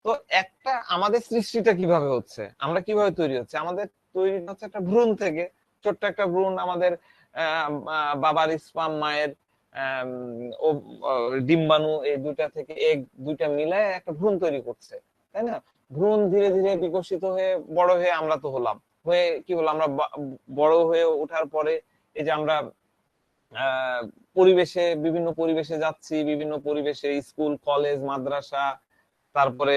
তো একটা আমাদের সৃষ্টিটা কিভাবে হচ্ছে, আমরা কিভাবে তৈরি হচ্ছে, আমাদের তৈরি হচ্ছে একটা ভ্রূণ থেকে। ছোট্ট একটা ভ্রূণ আমাদের বাবার স্পাম, মায়ের আম, ও ডিম্বাণু, এই দুইটা থেকে এগ দুইটা মিলায় একটা ভ্রূণ তৈরি করছে, তাই না? ভ্রূণ ধীরে ধীরে বিকশিত হয়ে বড় হয়ে আমরা তো হলাম, হয়ে কি হলো, আমরা বড় হয়ে ওঠার পরে এই যে আমরা আহ বিভিন্ন পরিবেশে যাচ্ছি, বিভিন্ন পরিবেশে স্কুল, কলেজ, মাদ্রাসা, তারপরে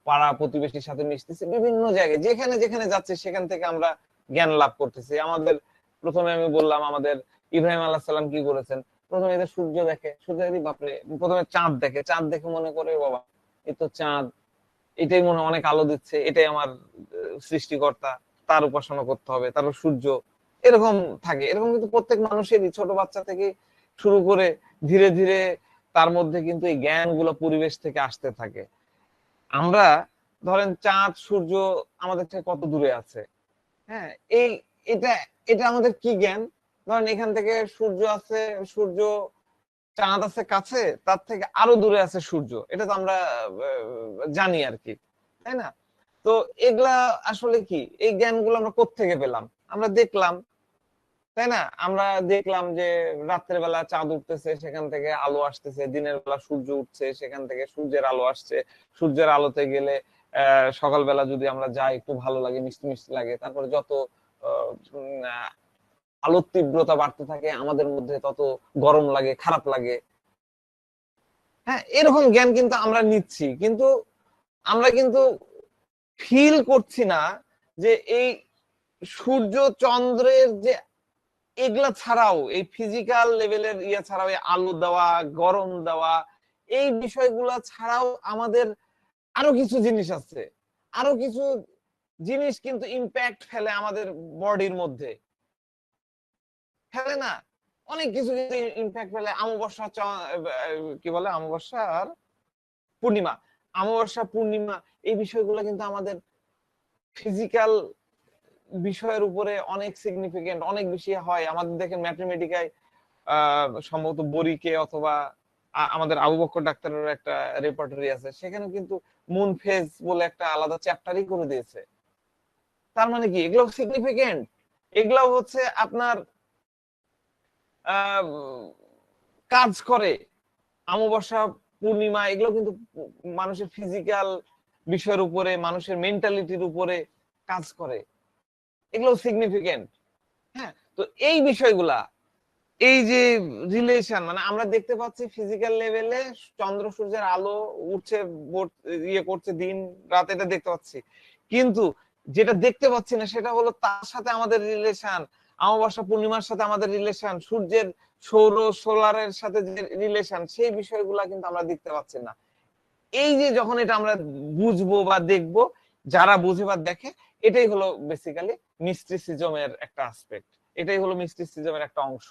পাড়া প্রতিবেশীর সাথে মিশতেছি, বিভিন্ন জায়গায় যেখানে যেখানে যাচ্ছে সেখান থেকে আমরা জ্ঞান লাভ করতেছি। আমাদের প্রথমে আমি বললাম আমাদের ইব্রাহিম আলাইহিস সালাম কি করেছেন, প্রথমে এদের সূর্য দেখে, সূর্য দেখে বাপরে, প্রথমে চাঁদ দেখে, চাঁদ দেখে মনে করে বাবা এই তো চাঁদ, এটাই মনে হয় অনেক আলো দিচ্ছে, এটাই আমার সৃষ্টিকর্তা, তার উপাসনা করতে হবে। তারপর সূর্য, এরকম থাকে। এরকম কিন্তু প্রত্যেক মানুষেরই, ছোট বাচ্চা থেকে শুরু করে ধীরে ধীরে তার মধ্যে কিন্তু এই জ্ঞানগুলো পরিবেশ থেকে আসতে থাকে। আমরা ধরেন চাঁদ সূর্য আমাদের থেকে কত দূরে আছে, হ্যাঁ, এই এটা এটা আমাদের কি জ্ঞান? ধরেন এখান থেকে সূর্য আছে, সূর্য, চাঁদ আছে কাছে, তার থেকে আরো দূরে আছে সূর্য, এটা তো আমরা জানি আর কি, তাই না? তো এগুলা আসলে কি, এই জ্ঞানগুলো আমরা কোত্থেকে পেলাম? আমরা দেখলাম, তাই না? আমরা দেখলাম যে রাত্রের বেলা চাঁদ উঠতেছে, সেখান থেকে আলো আসতেছে, দিনের বেলা সূর্য উঠছে, সেখান থেকে সূর্যের আলো আসছে, সূর্যের আলোতে গেলে সকালবেলা যদি আমরা যাই একটু ভালো লাগে, মিষ্টি মিষ্টি লাগে। তারপরে যত আলোর তীব্রতা বাড়তে থাকে আমাদের মধ্যে তত গরম লাগে, খারাপ লাগে। হ্যাঁ, এরকম জ্ঞান কিন্তু আমরা নিচ্ছি, কিন্তু আমরা কিন্তু ফিল করছি না যে এই সূর্য চন্দ্রের যে এগুলা ছাড়াও, এই ফিজিক্যাল লেভেলের ইয়ে ছাড়াও, এই আলো দেওয়া, গরম দেওয়া, এই বিষয়গুলা ছাড়াও আমাদের আরো কিছু জিনিস আছে, আরো কিছু জিনিস কিন্তু ইম্প্যাক্ট ফেলে আমাদের বডির মধ্যে, ফেলে না? অনেক কিছু কিন্তু ইম্প্যাক্ট ফেলে। অমাবস্যা, কি বলে, অমাবস্যা আর পূর্ণিমা, অমাবস্যা পূর্ণিমা, এই বিষয়গুলো কিন্তু আমাদের ফিজিক্যাল বিষয়ের উপরে অনেক সিগনিফিকেন্ট, অনেক বেশি হয়। আমাদের দেখেন ম্যাথমেটিকায় সম্ভবত বরিকে অথবা আমাদের আবু বকর ডাক্তারের একটা রেপার্টরি আছে, সেখানে কিন্তু মুন ফেজ বলে একটা আলাদা চ্যাপ্টারই করে দিয়েছে। তার মানে কি, এগুলো সিগনিফিকেন্ট, এগুলো হচ্ছে আপনার কাজ করে। অমাবস্যা, পূর্ণিমা, এগুলো কিন্তু মানুষের ফিজিক্যাল বিষয়ের উপরে, মানুষের মেন্টালিটির উপরে কাজ করে, এগুলো সিগনিফিকেন্ট। হ্যাঁ, তো এই বিষয়গুলা, এই যে রিলেশন, মানে আমরা দেখতে পাচ্ছি ফিজিক্যাল লেভেলে চন্দ্র সূর্যের আলো উঠছে, ইয়ে করছে, দিন রাত, এটা দেখতে পাচ্ছি, কিন্তু যেটা দেখতে পাচ্ছি না সেটা হলো তার সাথে আমাদের রিলেশন, অমাবস্যা পূর্ণিমার সাথে আমাদের রিলেশন, সূর্যের সোলারের সাথে যে রিলেশন, সেই বিষয়গুলা কিন্তু আমরা দেখতে পাচ্ছি না। এই যে যখন এটা আমরা বুঝবো বা দেখবো, যারা বুঝে বা দেখে, এটাই হলো বেসিক্যালি মিস্টিসিজমের একটা আসপেক্ট, এটাই হলো মিস্টিসিজমের একটা অংশ।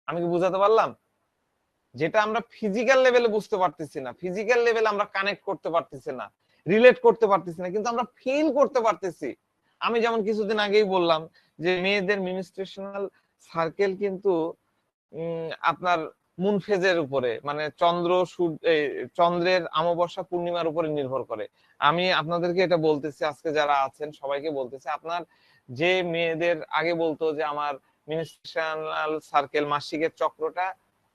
আমি কি বুঝাতে পারলাম? যেটা আমরা ফিজিক্যাল লেভেলে বুঝতে পারতেছি না, ফিজিক্যাল লেভেলে আমরা কানেক্ট করতে পারতেছি না, রিলেট করতে পারতেছি না, কিন্তু আমরা ফিল করতে পারতেছি। আমি যেমন কিছুদিন আগেই বললাম যে মেয়েদের মিনিস্ট্রেশনাল সার্কেল কিন্তু আপনার মুন ফেজের উপরে, মানে চন্দ্রের অমাবস্যা পূর্ণিমার উপরে নির্ভর করে। আমি আপনাদেরকে এটা বলতেছি, আজকে যারা আছেন সবাইকে বলতেছি, আপনার যে মেয়েদের আগে বলতো যে আমার মিনিস্ট্রেশনাল সার্কেল, মাসিকের চক্রটা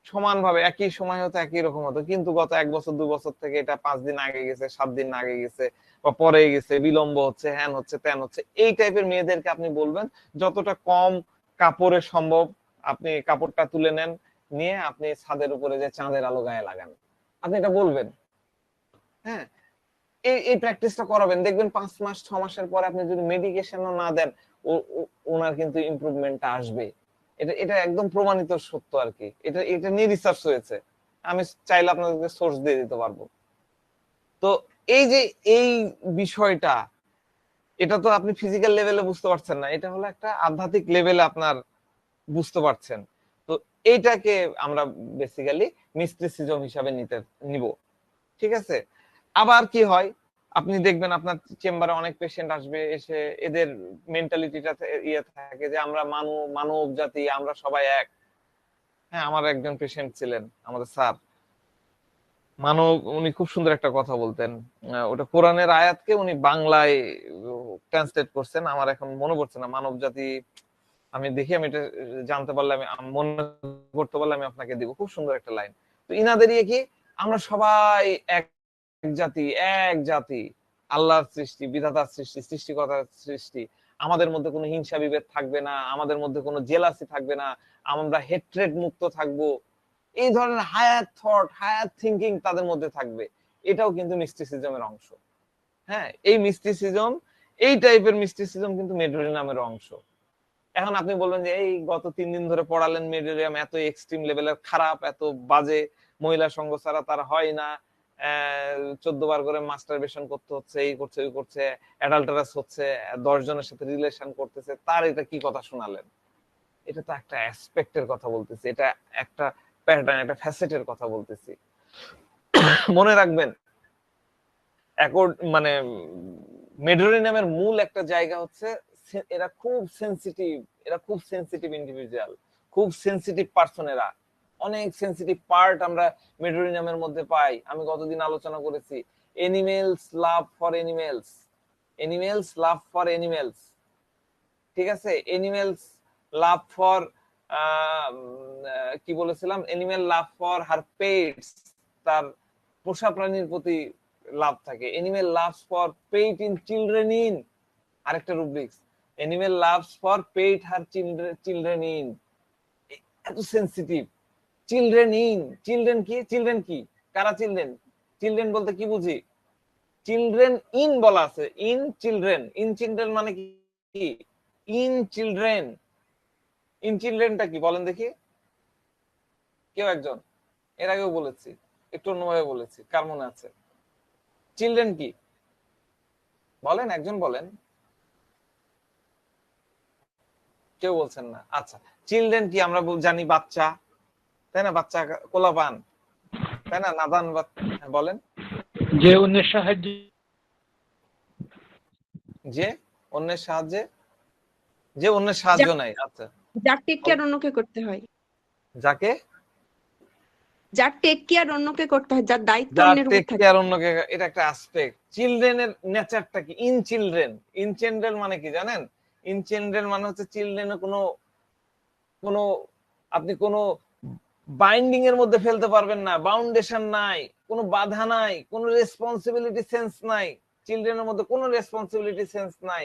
সমানভাবে একই সময় হতো, একই রকম হতো, কিন্তু গত 1 বছর 2 বছর থেকে এটা 5 দিন আগে গেছে, 7 দিন আগে গেছে, বা পরে গেছে, বিলম্ব হচ্ছে, হ্যান হচ্ছে, ত্যান হচ্ছে। এই টাইপের মেয়েদেরকে আপনি বলবেন যতটা কম কাপড়ে সম্ভব আপনি কাপড়টা তুলে নেন, নিয়ে আপনি ছাদের উপরে যে চাঁদের আলো গায়ে লাগান, আপনি এটা বলবেন। হ্যাঁ, এই প্র্যাকটিসটা করাবেন, দেখবেন 5 মাস 6 মাসের পরে আপনি যদি মেডিকেশনও না দেন, ওনার কিন্তু ইমপ্রুভমেন্টটা আসবে। এটা এটা একদম প্রমাণিত সত্য আর কি, এটা এটা নিয়ে রিসার্চ হয়েছে, আমি চাইলে আপনাদেরকে সোর্স দিয়ে দিতে পারবো। তো এই যে এই বিষয়টা, এটা তো আপনি ফিজিক্যাল লেভেলে বুঝতে পারছেন না, এটা হলো একটা আধ্যাত্মিক লেভেলে আপনার বুঝতে পারছেন। তো এইটাকে আমরা বেসিক্যালি মিস্টিসিজম হিসাবে নিব, ঠিক আছে? আবার কি হয়, আপনি দেখবেন আপনার চেম্বারে অনেক পেশেন্ট আসবে, এসে এদের মেন্টালিটিটা ইয়ে থাকে যে আমরা মানব জাতি, আমরা সবাই এক। হ্যাঁ, আমার একজন পেশেন্ট ছিলেন, আমাদের স্যার মানব, উনি খুব সুন্দর একটা কথা বলতেন। ওটা কোরআনের আয়াতকে উনি বাংলায় ট্রান্সলেট করছেন, আমার এখন মনে পড়ছে না। মানব জাতি, আমি দেখি, আমি এটা জানতে পারলে, আমি মনে করতে পারলে আমি আপনাকে দিব। খুব সুন্দর একটা লাইন। তো ইনাদের ইয়ে কি, আমরা সবাই এক জাতি, এক জাতি, আল্লাহর সৃষ্টি, বিধাতার সৃষ্টি, সৃষ্টিকর্তার সৃষ্টি। আমাদের মধ্যে কোনো হিংসা বিভেদ থাকবে না, আমাদের মধ্যে কোনো জেলাসি থাকবে না, আমরা হেট্রেড মুক্ত থাকবো। এই ধরনের হায়ার থট, হায়ার থিঙ্কিং তাদের মধ্যে থাকবে। এটাও কিন্তু মিস্টিসিজমের অংশ। হ্যাঁ, এই মিস্টিসিজম, এই টাইপের মিস্টিসিজম কিন্তু মেডোরিনামের অংশ। এখন আপনি বলবেন যে এই গত 3 দিন ধরে পড়ালেন মেডোরিয়াম এত এক্সট্রিম লেভেলের খারাপ, এত বাজে, মহিলা সঙ্গ ছাড়া তার হয় না, 14 বার করে মাস্টারবেশন করতে হচ্ছে, এই করছে, ওই করছে, অ্যাডাল্টারাস হচ্ছে, 10 জনের সাথে রিলেশন করতেছে, তার এটা কি কথা শোনালেন? এটা তো একটা অ্যাসপেক্টের কথা বলতেছি, এটা একটা প্যাটার্ন, একটা ফ্যাসেটের কথা বলতেছি। মনে রাখবেন, মানে মেডোরিনামের মূল একটা জায়গা হচ্ছে এরা খুব সেনসিটিভ, এরা খুব সেনসিটিভ ইন্ডিভিজুয়াল, খুব সেনসিটিভ পারসন। এরা অনেক সেনসিটিভ পার্ট আমরা মেডোরিনামের মধ্যে পাই। আমি গতদিন আলোচনা করেছি, animals love for animals, animals love for animals, ঠিক আছে? এনিমেলস লাভ ফর, কি বলেছিলাম, animal love for her pets, তার পোষা প্রাণীর প্রতি লাভ থাকে। Animal loves for pet in children in, আরেকটা rubrics, animal loves for pet her children in. এত সেনসিটিভ। চিলড্রেন ইন, চিলড্রেন কি, চিলড্রেন কি, কারা চিলড্রেন? চিলড্রেন বলতে কি বুঝি? চিলড্রেন ইন বলা আছে, ইন চিলড্রেন, ইন চিলড্রেন মানে কি? ইন চিলড্রেন, ইন চিলড্রেনটা কি বলেন দেখি কেউ একজন। এর আগেও বলেছি, একটু অন্যভাবে বলেছি, কার মনে আছে? চিলড্রেন কি বলেন, একজন বলেন। কেউ বলছেন না। আচ্ছা, চিলড্রেন কি আমরা জানি বাচ্চা, তাই না? বাচ্চা, কোলাপান, তাই না? নাদান, বলেন। যে অন্যের সাহায্যে, যে অন্যের সাহায্যে, যে অন্যের সাহায্য নাই। আচ্ছা, যার টেক কেয়ার অন্যকে করতে হয়, যাকে, যার টেক কেয়ার অন্যকে করতে হয়, যার দায়িত্ব যার অন্যের উপর টেক থাকে। কেয়ার অন্যকে, এটা একটা অ্যাসপেক্ট। চিলড্রেনের নেচারটা কি? ইন চিলড্রেন, ইন চিলড্রেন মানে কি জানেন? ইন চিলড্রেন মানে হচ্ছে চিলড্রেনের কোনো কোনো আপনি কোনো বাইন্ডিং এর মধ্যে ফেলতে পারবেন না, বাউন্ডেশন নাই, কোনো বাধা নাই, কোনো রেসপন্সিবিলিটি সেন্স নাই। চিলড্রেনের মধ্যে কোনো রেসপন্সিবিলিটি সেন্স নাই,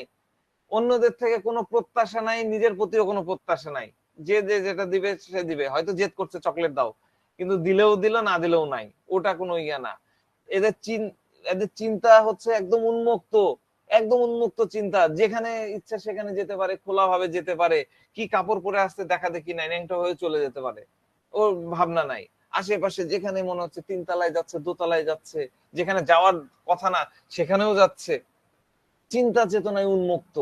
অন্যদের থেকে কোনো প্রত্যাশা নাই, নিজের প্রতিও কোনো প্রত্যাশা নাই। যে যে যেটা দিবে সে দিবে, হয়তো জেদ করছে চকলেট দাও, কিন্তু দিলেও দিল, না দিলেও নাই, ওটা কোনো ইয়া না। এদের এদের চিন্তা হচ্ছে একদম উন্মুক্ত, একদম উন্মুক্ত চিন্তা, যেখানে ইচ্ছা সেখানে যেতে পারে, খোলাভাবে যেতে পারে, কি কাপড় পরে আসতে দেখা দেখি নাই, ন্যাংটা হয়ে চলে যেতে পারে, ওর ভাবনা নাই। আশেপাশে যেখানে মনে হচ্ছে 3 তলায় যাচ্ছে, 2 তলায় যাচ্ছে, যেখানে যাওয়ার কথা না সেখানেও যাচ্ছে, চিন্তা চেতনায় উন্মুক্ত।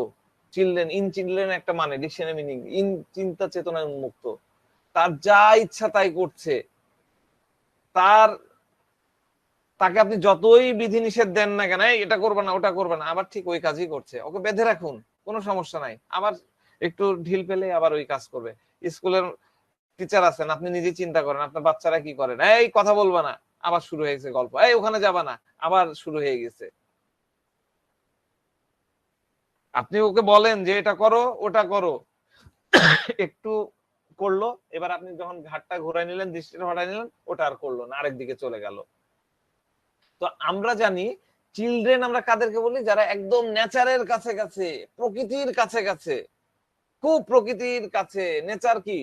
চিলড্রেন, ইন চিলড্রেন একটা মানে ডিকশনারি মিনিং, ইন চিন্তা চেতনায় উন্মুক্ত, তার যা ইচ্ছা তাই করছে। তার, তাকে আপনি যতই বিধিনিষেধ দেন না কেন, এটা করবে না, ওটা করবে না, আবার ঠিক ওই কাজই করছে। ওকে বেঁধে রাখুন, কোনো সমস্যা নাই, আবার একটু ঢিল পেলে আবার ওই কাজ করবে। স্কুলের টিচার আছেন, আপনি নিজে চিন্তা করেন আপনার বাচ্চারা কি করেন, এই কথা বলবা না, আবার শুরু হয়ে গেছে গল্প, এই ওখানে যাবা না, আবার শুরু হয়ে গেছে। আপনি ওকে বলেন যে এটা করো, ওটা করো, একটু করলো, এবার আপনি যখন ঘাটটা ঘুরাই নিলেন, দৃষ্টিটা হটাই নিলেন, ওটা আর করলো না, আরেক দিকে চলে গেল। তো আমরা জানি চিলড্রেন আমরা কাদেরকে বলি? যারা একদম নেচারের কাছে কাছে, প্রকৃতির কাছে কাছে, খুব প্রকৃতির কাছে। নেচার কি?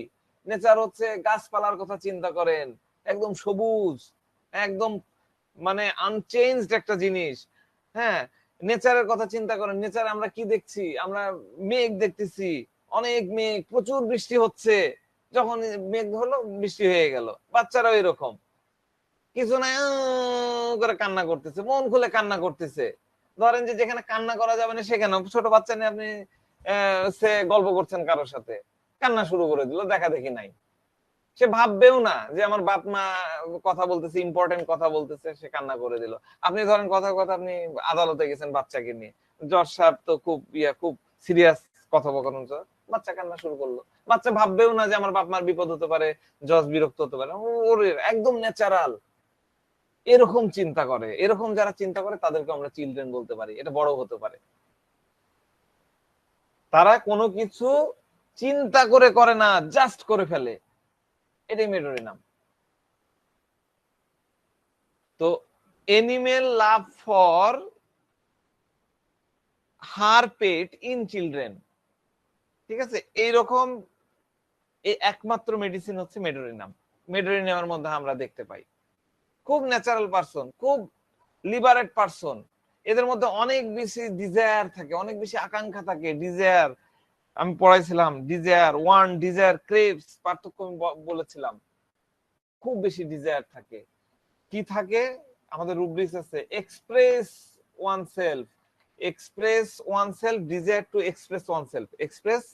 নেচার হচ্ছে গাছপালার কথা চিন্তা করেন, একদম সবুজ, একদম মানে আনচেঞ্জড একটা জিনিস। হ্যাঁ, নেচারের কথা চিন্তা করেন। নেচার আমরা কি দেখছি? আমরা মেঘ দেখতেছি, অনেক মেঘ, প্রচুর বৃষ্টি হচ্ছে, যখন মেঘ হলো বৃষ্টি হয়ে গেল। বাচ্চারাও এরকম, কিছু নাই করে কান্না করতেছে, মন খুলে কান্না করতেছে। ধরেন যে যেখানে কান্না করা যাবে না সেখানে ছোট বাচ্চা নিয়ে আপনি সে গল্প করছেন কারোর সাথে, কান্না শুরু করে দিল, দেখা দেখি নাই। সে ভাববেও না যে আমার বাপ মা কথা বলতেছে, ইম্পর্টেন্ট কথা বলতেছে, সে কান্না করে দিল। আপনি ধরেন কথা কথা আপনি আদালতে গেছেন বাচ্চাকে নিয়ে, জজ সাহেব তো খুব সিরিয়াস কথোপকথন, বাচ্চা কান্না শুরু করলো। বাচ্চা ভাববেও না যে আমার বাপ মার বিপদ হতে পারে, জজ বিরক্ত হতে পারে, ওর একদম ন্যাচারাল এরকম চিন্তা করে। এরকম যারা চিন্তা করে তাদেরকে আমরা চিলড্রেন বলতে পারি, এটা বড় হতে পারে। তারা কোনো কিছু চিন্তা করে করে না, জাস্ট করে ফেলে, এটাই মেডোরি নাম। তো animal love for her pet in children, ঠিক আছে? এইরকম এই একমাত্র মেডিসিন হচ্ছে মেডোরিনাম। মেডোরিনামের মধ্যে আমরা দেখতে পাই খুব ন্যাচারাল পারসন, খুব লিবারেট পারসন, এদের মধ্যে অনেক বেশি ডিজায়ার থাকে, অনেক বেশি আকাঙ্ক্ষা থাকে। ডিজায়ার আমি পড়াইছিলাম, ডিজায়ার ওয়ান, ডিজায়ার ক্রেভস, পার্থক্য আমি বলেছিলাম। খুব বেশি ডিজায়ার থাকে। কি থাকে? আমাদের রুব্রিক্স আছে, express oneself, express oneself, desire to express oneself, express,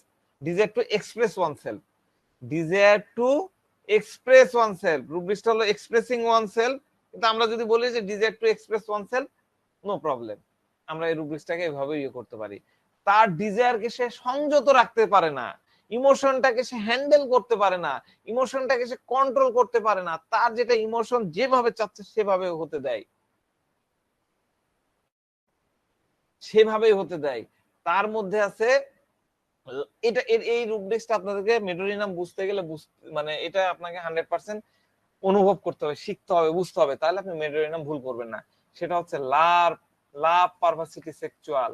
desire to express oneself, desire to express oneself. রুব্রিক্সটা হলো এক্সপ্রেসিং ওয়ান সেলফ, কিন্তু আমরা যদি বলি যে desire to express oneself, no problem, আমরা এই রুব্রিক্সটাকে এভাবে ইয়ে করতে পারি। তার ডিজায়ারকে সে সংযত রাখতে পারে না, ইমোশনটাকে সে হ্যান্ডেল করতে পারে না, ইমোশনটাকে সে কন্ট্রোল করতে পারে না। তার যেটা ইমোশন যেভাবে চাচ্ছে সেভাবে হতে দেয়, সেভাবেই হতে দেয়। তার মধ্যে আছে এটা, এই রুব্রিক্সটা আপনাদেরকে মেডোরিনাম বুঝতে গেলে মানে এটা আপনাকে 100% অনুভব করতে হবে, শিখতে হবে, বুঝতে হবে, তাহলে আপনি মেডোরিনাম ভুল করবেন না। সেটা হচ্ছে লাভ, লাভ পারভাসিটি সেক্সুয়াল।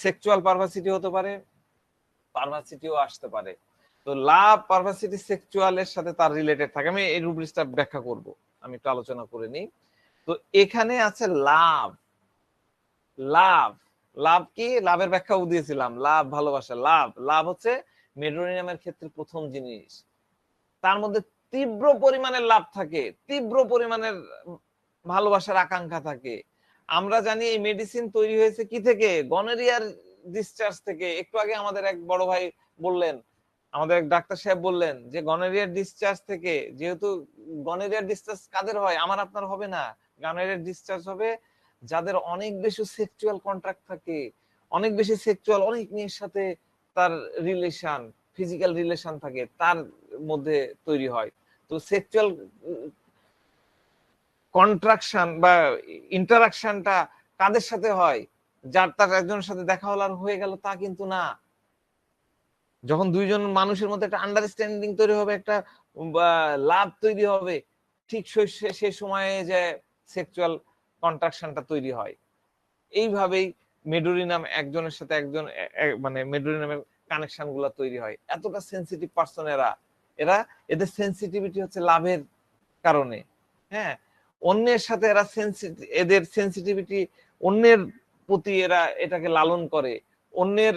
সেক্সুয়াল পারভাসিটি হতে পারে, পারভাসিটিও আসতে পারে। তো লাভ পারভাসিটি সেক্সুয়ালের সাথে তার রিলেটেড থাকে। আমি এই রুব্রিক্সটা ব্যাখ্যা করব, আমি একটু আলোচনা করে নিই। তো এখানে আছে লাভ, লাভ, লাভ কি? লাভের ব্যাখ্যাও দিয়েছিলাম, লাভ ভালোবাসা। লাভ, লাভ হচ্ছে মেডোরিনামের ক্ষেত্রে প্রথম জিনিস। তার মধ্যে তীব্র পরিমাণের লাভ থাকে, তীব্র পরিমাণের ভালোবাসার আকাঙ্ক্ষা থাকে। আমরা জানি এই মেডিসিন তৈরি হয়েছে কি থেকে? গনোরিয়ার ডিসচার্জ থেকে। একটু আগে আমাদের এক বড় ভাই বললেন, আমাদের এক ডাক্তার সাহেব বললেন যে গনোরিয়ার ডিসচার্জ থেকে। যেহেতু গনোরিয়ার ডিসচার্জ কাদের হয়? আমার আপনার হবে না। গনোরিয়ার ডিসচার্জ হবে যাদের অনেক বেশি সেক্সুয়াল কন্ট্রাক্ট থাকে, অনেক বেশি সেক্সুয়াল, অনেক মেয়ের সাথে তার রিলেশন, ফিজিক্যাল রিলেশন থাকে, তার মধ্যে তৈরি হয়। তো সেক্সুয়াল কন্ট্রাকশন বা ইন্টারাকশনটা কাদের সাথে হয়? যার তার একজনের সাথে দেখা হলো আর হয়ে গেল, তা কিন্তু না। যখন দুইজন মানুষের মধ্যে একটা আন্ডারস্ট্যান্ডিং তৈরি হবে, একটা লাভ তৈরি হবে, ঠিক সেই সময়ে যে সেক্সুয়াল কন্ট্রাকশনটা তৈরি হয়। এইভাবেই মেডোরিনাম একজনের সাথে একজন, মানে মেডোরিনামের কানেকশন গুলা তৈরি হয়। এতটা সেন্সিটিভ পারসন এরা, এদের সেন্সিটিভিটি হচ্ছে লাভের কারণে। হ্যাঁ, অন্যের সাথে এরা এদের সেন্সিটিভিটি, অন্যের প্রতি এরা এটাকে লালন করে, অন্যের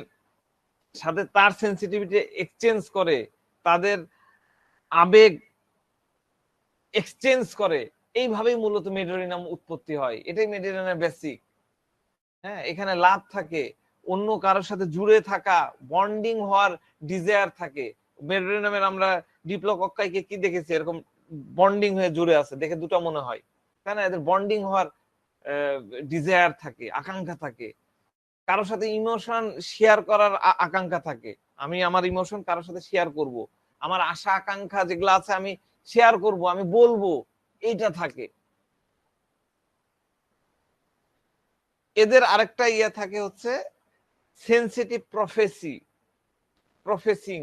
সাথে তার সেন্সিটিভিটি এক্সচেঞ্জ করে, তাদের আবেগ এক্সচেঞ্জ করে। এইভাবেই মূলত মেডোরিনাম উৎপত্তি হয়, এটাই মেডোরিনামের বেসিক। হ্যাঁ, এখানে লাভ থাকে, অন্য কারোর সাথে জুড়ে থাকা, বন্ডিং হওয়ার ডিজায়ার থাকে। মেডোরিনামের আমরা ডিপ্লোকক্কাইকে কি দেখেছি এরকম বন্ডিং হয়ে জুড়ে আছে, দেখে দুটো মনে হয়, তাই না? এদের বন্ডিং হওয়ার ডিজায়ার থাকে, আকাঙ্ক্ষা থাকে। কারোর সাথে ইমোশন শেয়ার করার আকাঙ্ক্ষা থাকে, আমি আমার ইমোশন কারোর সাথে শেয়ার করব, আমার আশা আকাঙ্ক্ষা যেগুলো আছে আমি শেয়ার করব, আমি বলবো, এইটা থাকে। এদের আরেকটা ইয়ে থাকে হচ্ছে সেনসিটিভ প্রফেসিং।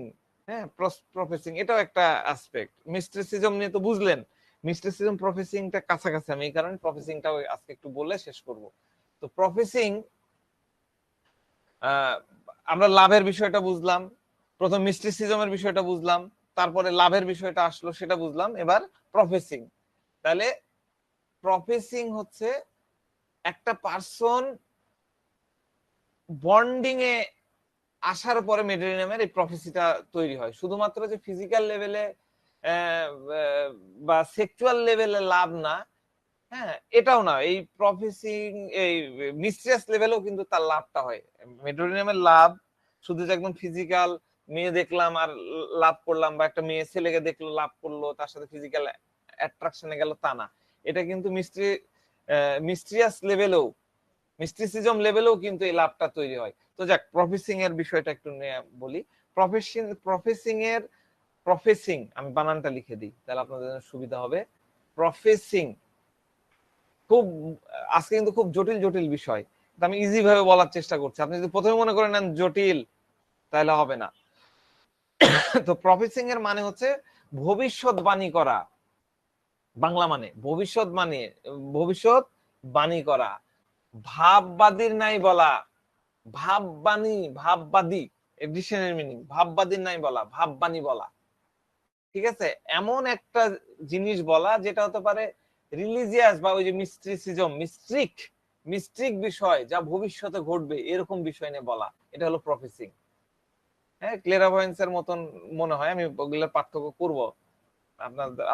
হ্যাঁ, প্রফেসিং এটাও একটা অ্যাসপেক্ট। মিস্ট্রিসিজম নিয়ে তো বুঝলেন, মিস্ট্রিসিজম প্রফেসিংটা কাছাকাছি, আমি এই কারণে প্রফেসিংটাও আজকে একটু বলে শেষ করব। তো প্রফেসিং, আমরা লাভের বিষয়টা বুঝলাম, প্রথম মিস্ট্রিসিজমের বিষয়টা বুঝলাম, তারপরে লাভের বিষয়টা আসলো, সেটা বুঝলাম। এবার প্রফেসিং। তাহলে প্রফেসিং হচ্ছে একটা পারসন বন্ডিং এ আসার পরে মেডোরিনামের এই প্রফেসিটা তৈরি হয়। শুধুমাত্র যে ফিজিক্যাল লেভেলে বা সেক্সুয়াল লেভেলে লাভ না, হ্যাঁ, এটাও না, এই প্রফেসিং, এই মিস্ট্রিয়াস লেভেলেও কিন্তু তার লাভটা হয়। মেডোরিনামের লাভ শুধু যে একদম ফিজিক্যাল মেয়ে দেখলাম আর লাভ করলাম, বা একটা মেয়ে ছেলেকে দেখলো লাভ করলো, তার সাথে ফিজিক্যাল অ্যাট্রাকশনে গেল, তা না। এটা কিন্তু মিস্ট্রিয়াস লেভেলেও, মিস্টিসিজম লেভেলেও কিন্তু এই লাভটা তৈরি হয়। তো যাক, প্রফেসিং এর বিষয়টা একটু নিয়ে বলি। প্রফেসিং আমি বানানটা লিখে দিই তাহলে আপনাদের জন্য সুবিধা হবে। প্রফেসিং খুব, আজকে কিন্তু খুব জটিল জটিল বিষয়, আমি ইজি ভাবে বলার চেষ্টা করছি। আপনি যদি প্রথমে মনে করে নেন জটিল, তাহলে হবে না। তো প্রফেসিং এর মানে হচ্ছে ভবিষ্যৎবাণী করা। বাংলা মানে ভবিষ্যৎবাণী করা। ভাববাদীর নাই বলা, ভাববাদী ডিকশনারি মিনিং, ভাববাদীর নাই বলা, ভাববাণী বলা। ঠিক আছে, এমন একটা জিনিস বলা যেটা হতে পারে রিলিজিয়াস, বা ওই যে মিস্ট্রিক বিষয় যা ভবিষ্যতে ঘটবে এরকম বিষয় নিয়ে বলা, এটা হলো প্রফেসিং। হ্যাঁ, ক্লেরাভয়েন্স এর মতন মনে হয়, আমি ওগুলোর পার্থক্য করব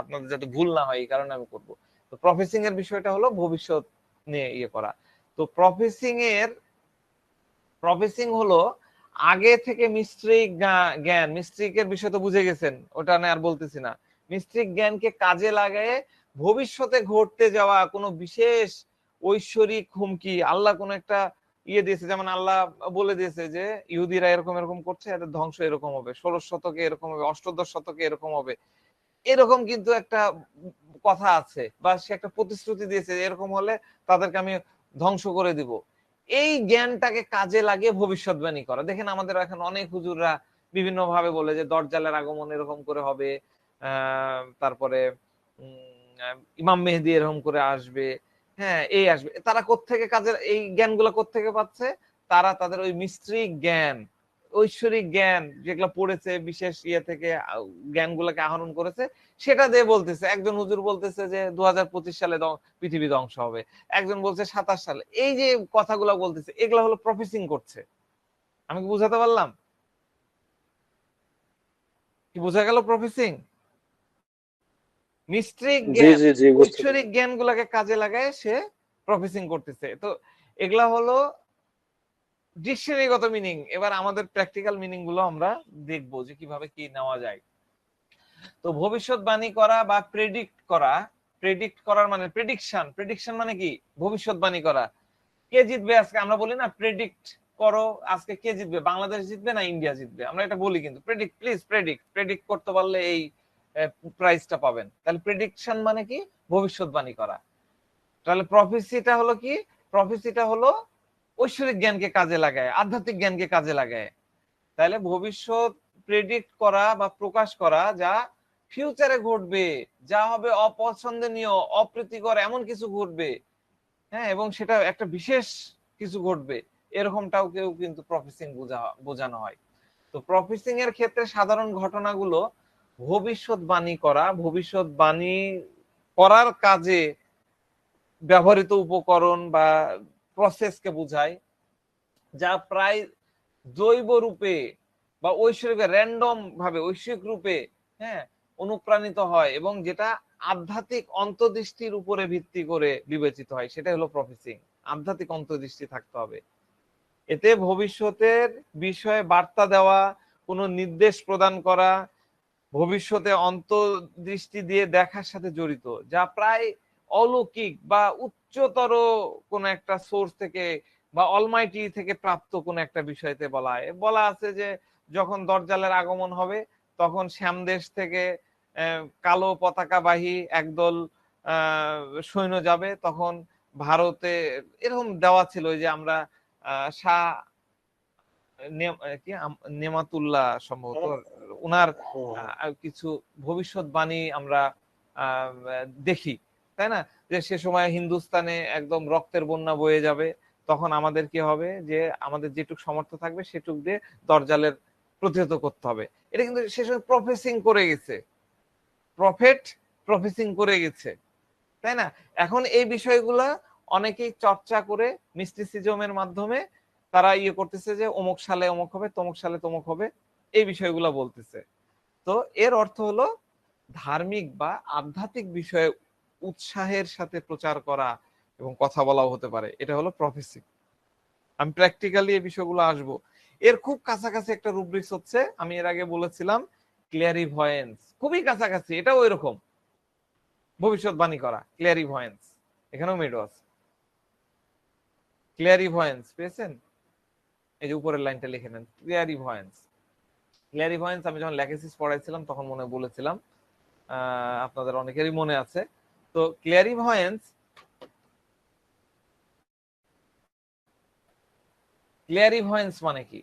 আপনাদের যাতে ভুল না হয় এই কারণে আমি করব। তো প্রফেসিং এর বিষয়টা হলো ভবিষ্যৎ নিয়ে ইয়ে করা। তো প্রফেসিং হলো আগে থেকে মিস্ট্রিক জ্ঞান, মিস্ট্রিকের বিষয় তো বুঝে গেছেন, ওটা আমি আর বলতেছি না। মিস্ট্রিক জ্ঞানকে কাজে লাগায় ভবিষ্যতে ঘটতে যাওয়া কোনো বিশেষ ঐশ্বরিক হুমকি, আল্লাহ কোনো একটা ইয়ে দিয়েছে, যেমন আল্লাহ বলে দিয়েছে যে ইহুদিরা এরকম এরকম করছে, এদের ধ্বংস এরকম হবে, 16 শতকে এরকম হবে, অষ্টাদশ শতকে এরকম হবে, এরকম কিন্তু একটা কথা আছে, বা সে একটা প্রতিশ্রুতি দিয়েছে যে এরকম হলে তাদেরকে আমি ধ্বংস করে দিব। এই জ্ঞানটাকে কাজে লাগিয়ে ভবিষ্যৎবাণী করা। দেখেন আমাদের এখন অনেক হুজুররা বিভিন্ন ভাবে বলে যে দজ্জালের আগমন এরকম করে হবে, তারপরে ইমাম মেহেদী এরকম করে আসবে, হ্যাঁ এই আসবে। তারা কোত্থেকে কাজের এই জ্ঞানগুলো কোত্থেকে পাচ্ছে? তারা তাদের ওই মিস্ট্রিক জ্ঞান, ঐশ্বরিক জ্ঞান যেগুলো পড়েছে, বিশেষ ইয়ে থেকে জ্ঞানগুলোকে আহরণ করেছে, সেটা দিয়ে বলতেছে। একজন হুজুর বলতেছে যে 2025 সালে পৃথিবী ধ্বংস হবে, একজন বলছে 27 সালে। এই যে কথাগুলো বলতেছে, এগুলো হলো প্রফেসিং করছে। আমি কি বুঝাতে পারলাম? কি বোঝা গেল প্রফেসিং? মিস্ট্রিক জি জ্ঞান, জি জি বুঝতে পেরেছি। ঐশ্বরিক জ্ঞানগুলোকে কাজে লাগায় সে প্রফেসিং করতেছে। তো এগুলা হলো ডিকশনারিগত মিনিং। এবার আমাদের প্র্যাকটিক্যাল মিনিং গুলো আমরা দেখবো যে কিভাবে কি নেওয়া যায়। তো ভবিষ্যৎবাণী করা বা প্রেডিক্ট করার মানে প্রেডিকশন মানে কি? ভবিষ্যৎবাণী করা। কে জিতবে আজকে, আমরা বলি না প্রেডিক্ট করো আজকে কে জিতবে, বাংলাদেশ জিতবে না ইন্ডিয়া জিতবে, আমরা এটা বলি। কিন্তু প্রেডিক্ট করতে পারলে এই প্রাইজটা পাবেন। তাহলে প্রেডিকশন মানে কি? ভবিষ্যৎবাণী করা। তাহলে প্রফেসিটা হলো কি? প্রফেসিটা হলো ঐশ্বরিক জ্ঞানকে কাজে লাগায়, আধ্যাত্মিক জ্ঞানকে কাজে লাগায়। তাহলে ভবিষ্যৎ প্রেডিক্ট করা বা প্রকাশ করা, যা ফিউচারে ঘটবে, যা হবে অপছন্দনীয়, অপ্রীতিকর, এমন কিছু ঘটবে, হ্যাঁ, এবং সেটা একটা বিশেষ কিছু ঘটবে, এরকমটাও কেউ কিন্তু প্রফেসিং বোঝানো হয়। তো প্রফেসিং এর ক্ষেত্রে সাধারণ ঘটনাগুলো ভবিষ্যৎবাণী করার কাজে ব্যবহৃত উপকরণ বা প্রসেসকে বোঝায়, যা প্রায় জৈব রূপে বা ঐশ্বরিক রূপে, হ্যাঁ, অনুপ্রাণিত হয়, এবং যেটা আধ্যাত্মিক অন্তর্দৃষ্টির উপরে ভিত্তি করে বিবেচিত হয়, সেটা হলো প্রফেসিং। আধ্যাত্মিক অন্তর্দৃষ্টি থাকতে হবে। এতে ভবিষ্যতের বিষয়ে বার্তা দেওয়া, কোনো নির্দেশ প্রদান করা, ভবিষ্যতে অন্তর্দৃষ্টি দিয়ে দেখার সাথে জড়িত, যা প্রায় অলৌকিক বা উচ্চতর কোন একটা সোর্স থেকে বা অলমাইটি থেকে প্রাপ্ত কোন একটা বিষয়তে বলা আছে যে যখন দজ্জালের আগমন হবে, তখন শ্যামদেশ থেকে কালো পতাকাবাহী একদল সৈন্য যাবে, তখন ভারতে এরকম দেওয়া ছিল যে আমরা শাহ নেমাতুল্লাহ সম্ভবত উনার কিছু ভবিষ্যৎবাণী আমরা দেখি, তাই না? যে সে সময় হিন্দুস্তানে একদম রক্তের বন্যা বয়ে যাবে, তখন আমাদের কি হবে, যে আমাদের যেটুক সামর্থ্য থাকবে সেটুক দিয়ে দজ্জালের প্রতিহত করতে হবে। এটা কিন্তু সে সময় প্রফেসিং করে গেছে, প্রফেসিং করে গেছে, তাই না? এখন এই বিষয়গুলা অনেকেই চর্চা করে মিস্টিসিজমের মাধ্যমে তারা ইয়ে করতেছে যে অমুক সালে অমুক হবে, তমুক সালে তমুক হবে, এই বিষয়গুলা বলতেছে। তো এর অর্থ হলো ধার্মিক বা আধ্যাত্মিক বিষয়ে উৎসাহের সাথে প্রচার করা এবং কথা বলাও হতে পারে, এটা হলো প্রফেসি। আমি প্র্যাকটিক্যালি এই বিষয়গুলো আসবো। এর খুব কাছাকাছি একটা রুব্রিক্স হচ্ছে, আমি এর আগে বলেছিলাম ক্লিয়ারিভয়েন্স, খুবই কাছাকাছি, এটাও এরকম ভবিষ্যৎবাণী করা, ক্লিয়ারিভয়েন্স, এখানেও মেডো আছে। ক্লিয়ারিভয়েন্স পেয়েছেন? এই যে উপরের লাইনটা লিখে নেন, ক্লিয়ারিভয়েন্স। ক্লিয়ারিভয়েন্স আমি যখন ল্যাকেসিস পড়াইছিলাম তখন মনে বলেছিলাম, আপনাদের অনেকেরই মনে আছে। তো ক্লিয়ারিভয়েন্স, ক্লিয়ারিভয়েন্স মানে কি?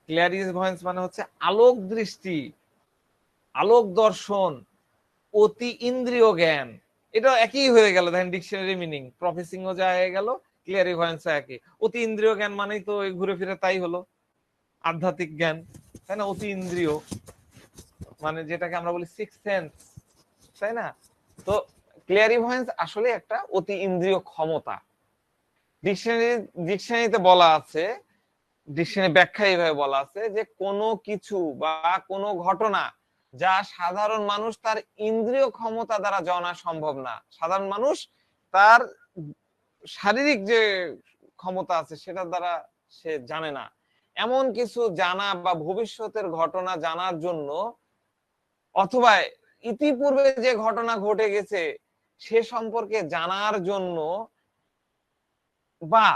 ক্লিয়ারিভয়েন্স মানে হচ্ছে আলোক দৃষ্টি, আলোক দর্শন, অতি ইন্দ্রিয় জ্ঞান। এটা একই হয়ে গেল, দেখেন ডিকশনারি মিনিং, প্রফেসিংও যা হয়ে গেল, ক্লিয়ারিভয়েন্স একই। অতি ইন্দ্রিয় জ্ঞান মানেই তো ঘুরে ফিরে তাই হলো, আধ্যাত্মিক জ্ঞান, তাই না? অতি ইন্দ্রিয় মানে যেটাকে আমরা বলি সিক্স সেন্স, তাই না? তো ক্লিয়ারিভয়েন্স আসলে একটা অতি ইন্দ্রিয় ক্ষমতা। ডিকশনারিতে বলা আছে, ডিকশনারি ব্যাখ্যা এইভাবে বলা আছে যে কোনো কিছু বা কোনো ঘটনা যা সাধারণ মানুষ তার ইন্দ্রিয় ক্ষমতা দ্বারা জানা সম্ভব না, সাধারণ মানুষ তার শারীরিক যে ক্ষমতা আছে সেটার দ্বারা সে জানে না, এমন কিছু জানা বা ভবিষ্যতের ঘটনা জানার জন্য, অথবা ইতিপূর্বে যে ঘটনা ঘটে গেছে সে সম্পর্কে জানার জন্য, বা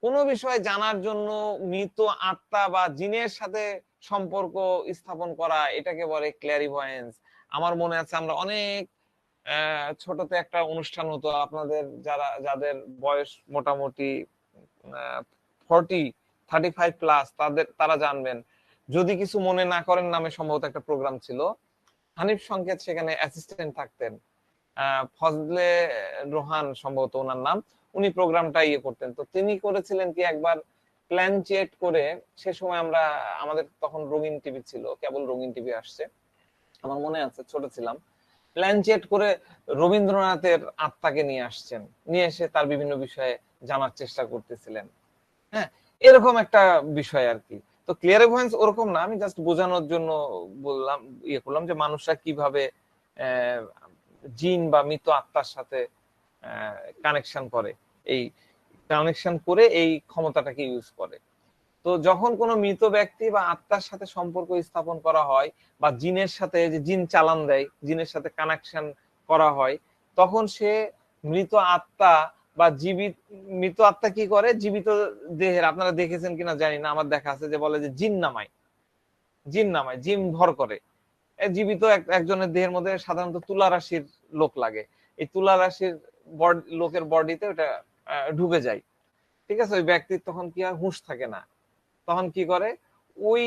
কোনো বিষয় জানার জন্য মৃত আত্মা বা জিনের সাথে সম্পর্ক স্থাপন করা, এটাকে বলে ক্লিয়ারিভয়েন্স। আমার মনে আছে আমরা অনেক ছোটতে একটা অনুষ্ঠান হতো, আপনাদের যাদের বয়স মোটামুটি 35+ তারা জানবেন, যদি কিছু মনে না করেন নামে সম্ভবত একটা প্রোগ্রাম ছিল। হানিফ সংকেত সেখানে অ্যাসিস্ট্যান্ট থাকতেন, ফজলে রোহান সম্ভবত ওনার নাম, উনি প্রোগ্রামটা করতেন। তো তিনি করেছিলেন কি, একবার প্ল্যানচেট করে, সে সময় আমাদের তখন রঙিন টিভি ছিল, কেবল রঙিন টিভি আসছে, আমার মনে আছে ছোট ছিলাম, প্ল্যানচেট করে রবীন্দ্রনাথের আত্মাকে নিয়ে আসছেন, নিয়ে এসে তার বিভিন্ন বিষয়ে জানার চেষ্টা করতেছিলেন। হ্যাঁ, এরকম একটা বিষয় আর কি। তো ক্লিয়ারিভয়েন্স ওরকম না, আমি জাস্ট বোঝানোর জন্য বললাম, করলাম যে মানুষরা কিভাবে জিন বা মৃত আত্মার সাথে কানেকশন করে, এই কানেকশন করে এই ক্ষমতাটাকে ইউজ করে। তো যখন কোনো মৃত ব্যক্তি বা আত্মার সাথে সম্পর্ক স্থাপন করা হয়, বা জিনের সাথে, যে জিন চালান দেয়, জিনের সাথে কানেকশন করা হয়, তখন সে মৃত আত্মা বা মৃত আত্মা কি করে, জীবিত দেহের, আপনারা দেখেছেন কিনা জানি না, আমার দেখা আছে, যে বলে যে জিন নামায়, জিন ভর করে। জীবিত একজনের দেহের মধ্যে সাধারণত তুলা রাশির লোক লাগে, এই তুলা রাশির লোকের বডিতে ওটা ঢুকে যায়, ঠিক আছে? ওই ব্যক্তির তখন কি হয়, হুঁশ থাকে না, তখন কি করে, ওই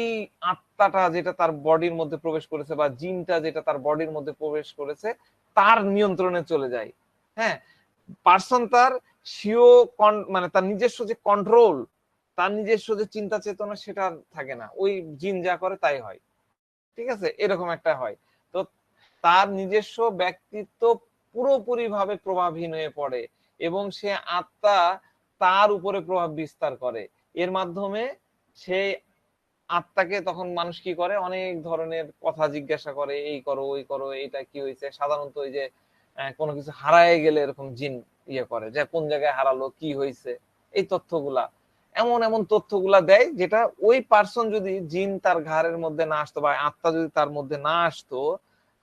আত্মাটা যেটা তার বডির মধ্যে প্রবেশ করেছে, বা জিনটা যেটা তার বডির মধ্যে প্রবেশ করেছে, তার নিয়ন্ত্রণে চলে যায়। হ্যাঁ, পার্সন তার স্বীয় মানে তার নিজস্ব যে কন্ট্রোল, তার নিজস্ব যে চিন্তা চেতনা, সেটা থাকে না, ওই জিন যা করে তাই হয়, ঠিক আছে? এরকম একটা হয়। তো তার নিজস্ব ব্যক্তিত্ব পুরোপুরি ভাবে প্রভাবহীন হয়ে পড়ে, এবং সে আত্মা তার উপরে প্রভাব বিস্তার করে। এর মাধ্যমে সেই আত্মাকে তখন মানুষ কি করে, অনেক ধরনের কথা জিজ্ঞাসা করে, এই করো, ওই করো, এটা কি হয়েছে। সাধারণত ওই যে কোনো কিছু হারায় গেলে এরকম জিন করে, যে কোন জায়গায় হারালো, কি হয়েছে, এই তথ্যগুলা, এমন এমন তথ্যগুলা দেয়, যেটা ওই পার্সন যদি জিন তার ঘাড়ের মধ্যে না আসতো, বা আত্মা যদি তার মধ্যে না আসতো,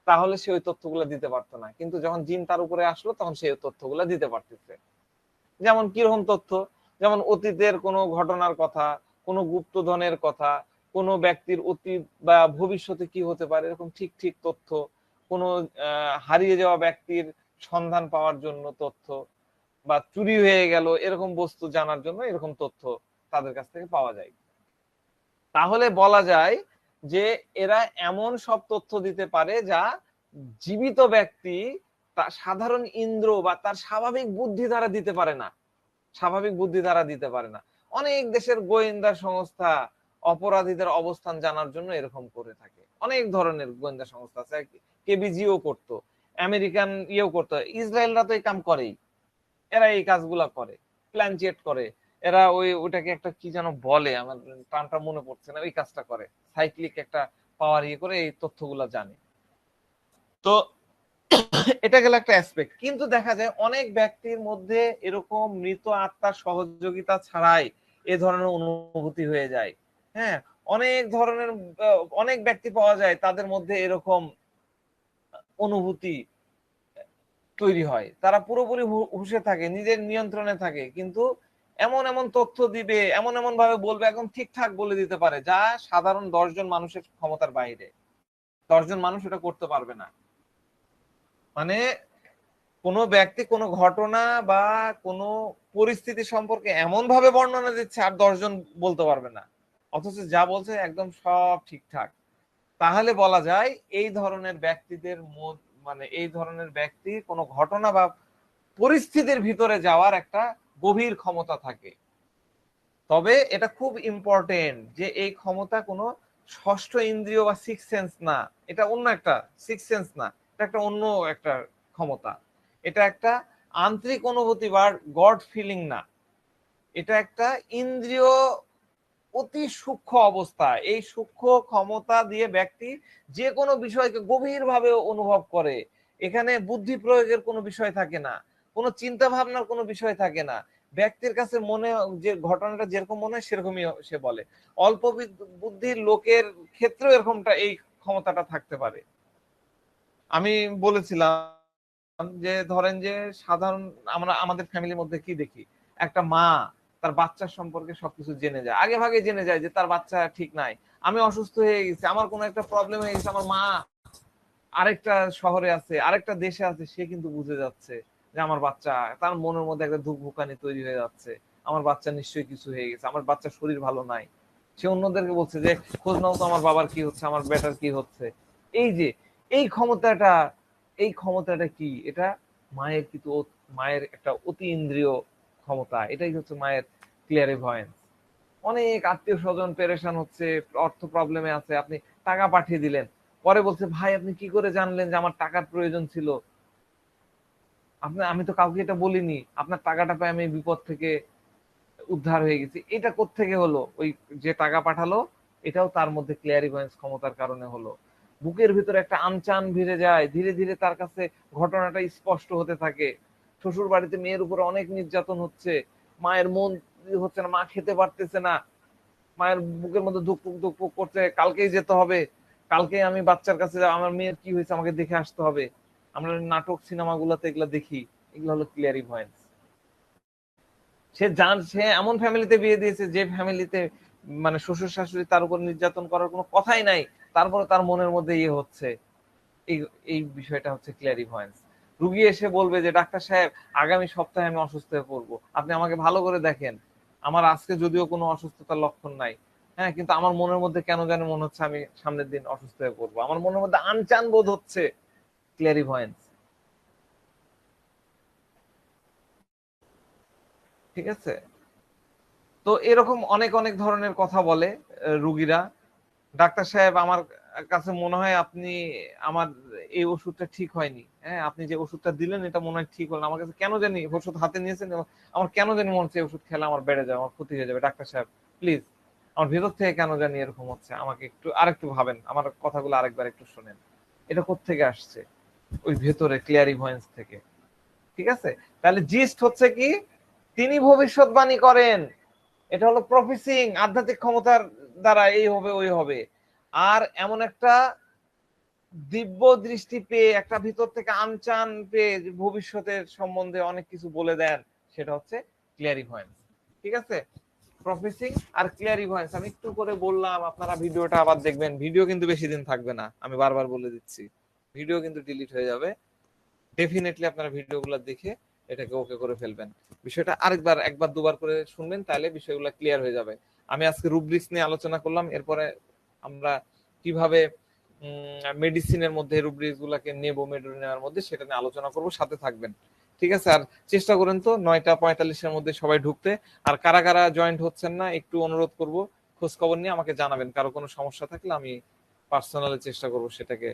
তাহলে সে ওই তথ্যগুলা দিতে পারতো না। কিন্তু যখন জিন তার উপরে আসলো, তখন সে ওই তথ্যগুলা দিতে পারতেছে। যেমন কিরকম তথ্য, যেমন অতীতের কোনো ঘটনার কথা, কোনো গুপ্তধনের কথা, কোনো ব্যক্তির অতীত বা ভবিষ্যতে কি হতে পারে, এরকম ঠিক ঠিক তথ্য, কোনো হারিয়ে যাওয়া ব্যক্তির সন্ধান পাওয়ার জন্য তথ্য, বা চুরি হয়ে গেল এরকম বস্তু জানার জন্য এরকম তথ্য তাদের কাছ থেকে পাওয়া যায়। তাহলে বলা যায় যে এরা এমন সব তথ্য দিতে পারে যা জীবিত ব্যক্তি তার সাধারণ ইন্দ্র বা তার স্বাভাবিক বুদ্ধি দ্বারা দিতে পারে না, স্বাভাবিক বুদ্ধি দ্বারা দিতে পারে না। অনেক দেশের গোয়েন্দা সংস্থা অপরাধীদের অবস্থান জানার জন্য এরকম করে থাকে, অনেক ধরনের গোয়েন্দা সংস্থা আছে, কেবিজিও করতো, আমেরিকান করতো, ইসরায়েলরা তো এই কাম করেই, এরা এই কাজগুলা করে, প্ল্যানচেট করে, এরা ওটাকে একটা কি যেন বলে, আমার টার্মটা মনে পড়ছে না, ওই কাজটা করে, সাইক্লিক একটা পাওয়ার করে এই তথ্যগুলা জানে। তো এটা গেল একটা অ্যাসপেক্ট। কিন্তু দেখা যায় অনেক ব্যক্তির মধ্যে এরকম মৃত আত্মার সহযোগিতা ছাড়াই এ ধরনের অনুভূতি হয়ে যায়। হ্যাঁ, অনেক ধরনের অনেক ব্যক্তি পাওয়া যায় তাদের মধ্যে এরকম অনুভূতি তৈরি হয়, তারা পুরোপুরি হুঁশে থাকে, নিজের নিয়ন্ত্রণে থাকে, কিন্তু এমন এমন তথ্য দিবে, এমন এমন ভাবে বলবে, একদম ঠিকঠাক বলে দিতে পারে যা সাধারণ 10 জন মানুষের ক্ষমতার বাইরে। 10 জন মানুষ এটা করতে পারবে না। মানে কোনো ব্যক্তি কোনো ঘটনা বা কোনো পরিস্থিতি সম্পর্কে এমন ভাবে বর্ণনা দিচ্ছে আর 10 জন বলতে পারবে না, অথচ যা বলছে একদম সব ঠিকঠাক। তাহলে বলা যায় এই ধরনের ব্যক্তিদের মানে এই ধরনের ব্যক্তি কোনো ঘটনা বা পরিস্থিতির ভিতরে যাওয়ার একটা গভীর ক্ষমতা থাকে। তবে এটা খুব ইম্পর্টেন্ট যে এই ক্ষমতা কোনো ষষ্ঠ ইন্দ্রিয় বা সিক্স সেন্স না, এটা অন্য একটা সিক্স সেন্স না, এটা একটা অন্য একটা ক্ষমতা। এটা একটা আন্তরিক অনুভূতি বা গড ফিলিং না, এটা একটা ইন্দ্রিয় অতি সূক্ষ্ম অবস্থা। এই সূক্ষ্ম ক্ষমতা দিয়ে ব্যক্তি যে কোনো বিষয়কে গভীরভাবে অনুভব করে। এখানে বুদ্ধি প্রয়োগের কোনো বিষয় থাকে না, কোনো চিন্তা ভাবনার কোনো বিষয় থাকে না। ব্যক্তির কাছে মনে যে ঘটনাটা যেরকম মনে হয় সেরকমই সে বলে। অল্প বুদ্ধির লোকের ক্ষেত্রেও এরকমটা এই ক্ষমতাটা থাকতে পারে। আমি বলেছিলাম যে ধরেন যে সাধারণ আমরা আমাদের ফ্যামিলির মধ্যে কি দেখি, একটা মা তার বাচ্চার সম্পর্কে সবকিছু জেনে যায়, আগে ভাগে জেনে যায় যে তার বাচ্চা ঠিক নাই, আমি অসুস্থ হয়ে গেছি, আমার কোনো একটা প্রবলেম হয়ে গেছে, আমার মা আরেকটা শহরে আছে, আরেকটা দেশে আছে, সে কিন্তু বুঝে যাচ্ছে যে আমার বাচ্চা, তার মনের মধ্যে একটা ধুকভুকানি তৈরি হয়ে যাচ্ছে, আমার বাচ্চা নিশ্চয়ই কিছু হয়ে গেছে, আমার বাচ্চার শরীর ভালো নাই। সে অন্যদেরকে বলছে যে খোঁজ নাও তো আমার বাবার কি হচ্ছে, আমার বেটার কি হচ্ছে। এই যে এই ক্ষমতাটা, এই ক্ষমতাটা কি, এটা মায়ের কিন্তু মায়ের একটা অতি ইন্দ্রিয় ক্ষমতা। এটাই হচ্ছে মায়ের ক্লিয়ারিভয়েন্স। অনেক আত্মীয় স্বজন পেরেশান হচ্ছে, অর্থ প্রবলেমে আছে, আপনি টাকা পাঠিয়ে দিলেন, পরে বলছে ভাই আপনি কি করে জানলেন যে আমার টাকার প্রয়োজন ছিল, আমি তো কাউকে এটা বলিনি, আপনার টাকাটা পাই আমি বিপদ থেকে উদ্ধার হয়ে গেছি। এটা কোত্থেকে হলো? ওই যে টাকা পাঠালো এটাও তার মধ্যে ক্লিয়ারিভয়েন্স ক্ষমতার কারণে হলো। বুকের ভিতরে একটা আনচান ভিড়ে যায়, ধীরে ধীরে তার কাছে ঘটনাটা স্পষ্ট হতে থাকে। শ্বশুর বাড়িতে মেয়ের উপরে অনেক নির্যাতন হচ্ছে, মায়ের মন হচ্ছে না, মা খেতে পারতেছে না, মায়ের বুকের মধ্যে ধুকপুক ধুকপুক করছে, কালকেই যেতে হবে, কালকে আমি বাচ্চার কাছে যাব, আমার মেয়ের কি হয়েছে আমাকে দেখে আসতে হবে। আমরা নাটক সিনেমা গুলাতে এগুলা দেখি, এগুলো হলো ক্লিয়ারিভয়েন্স। সে এমন ফ্যামিলিতে বিয়ে দিয়েছে যে ফ্যামিলিতে মানে শ্বশুর শাশুড়ি তার উপর নির্যাতন করার কোনো কথাই নাই, তারপরে তার মনের মধ্যে ইয়ে হচ্ছে। এই এই বিষয়টা হচ্ছে ক্লিয়ারিভয়েন্স। রুগী এসে বলবে যে ডাক্তার সাহেব আগামী সপ্তাহে আমি অসুস্থ হয়ে পড়বো, আপনি আমাকে ভালো করে দেখেন, আমার আজকে যদিও কোনো অসুস্থতার লক্ষণ নাই, হ্যাঁ, কিন্তু আমার মনের মধ্যে কেন জানি মনে হচ্ছে আমি সামনের দিন অসুস্থ হয়ে পড়বো, আমার মনের মধ্যে আনচান বোধ হচ্ছে। ক্লিয়ারিভয়েন্স। ঠিক আছে? তো এরকম অনেক অনেক ধরনের কথা বলে রুগীরা। ডাক্তার সাহেব আমার কাছে মনে হয় আপনি আমার এই ওষুধটা ঠিক হয়নি, হ্যাঁ, আপনি যে ওষুধটা দিলেন এটা মনে হয় ঠিক হলো না, আমার কাছে কেন জানি ওষুধ হাতে নিয়েছেন, আমার কেন জানি মনে হচ্ছে ওষুধ খেলে আমার বেড়ে যাবে, আমার ক্ষতি হয়ে যাবে, ডাক্তার সাহেব প্লিজ আমার ভেতর থেকে কেন জানি এরকম হচ্ছে, আমাকে একটু আরেকটু ভাবেন, আমার কথাগুলো আরেকবার একটু শোনেন। এটা কোত্থেকে আসছে? ওই ভেতরে ক্লিয়ারিভয়েন্স থেকে। ঠিক আছে? তাহলে জিস্ট হচ্ছে কি, তিনি ভবিষ্যৎবাণী করেন, এটা হলো প্রফেসিং, আধ্যাত্মিক ক্ষমতার দ্বারা এই হবে ওই হবে। আর এমন একটা দিব্য দৃষ্টি পেয়ে, একটা ভিতর থেকে আনচান পেয়ে যে ভবিষ্যতের সম্বন্ধে অনেক কিছু বলে দেন, সেটা হচ্ছে ক্লিয়ারিভয়েন্স। ঠিক আছে? প্রফেসিং আর ক্লিয়ারিভয়েন্স আমি একটু করে বললাম, আপনারা ভিডিওটা আবার দেখবেন, ভিডিও কিন্তু বেশি দিন থাকবে না, আমি বারবার বলে দিচ্ছি, ভিডিও কিন্তু ডিলিট হয়ে যাবে। ডেফিনেটলি আপনারা ভিডিওগুলো দেখে এটাকে ওকে করে ফেলবেন। বিষয়টা আরেকবার একবার দুবার করে শুনবেন, তাহলে বিষয়গুলো ক্লিয়ার হয়ে যাবে। আমি আজকে রুব্রিক্স নিয়ে আলোচনা করলাম, এরপরে আমরা কিভাবে মেডিসিনের মধ্যে রুব্রিক্স গুলাকে নেব মেডোর নেওয়ার মধ্যে, সেটা নিয়ে আলোচনা করব, সাথে থাকবেন। ঠিক আছে? আর চেষ্টা করেন তো 9:45 মধ্যে সবাই ঢুকতে। আর কারা কারা জয়েন্ট হচ্ছেন না একটু অনুরোধ করব, খোঁজ খবর নিয়ে আমাকে জানাবেন, কারো কোনো সমস্যা থাকলে আমি পার্সোনালি চেষ্টা করব সেটাকে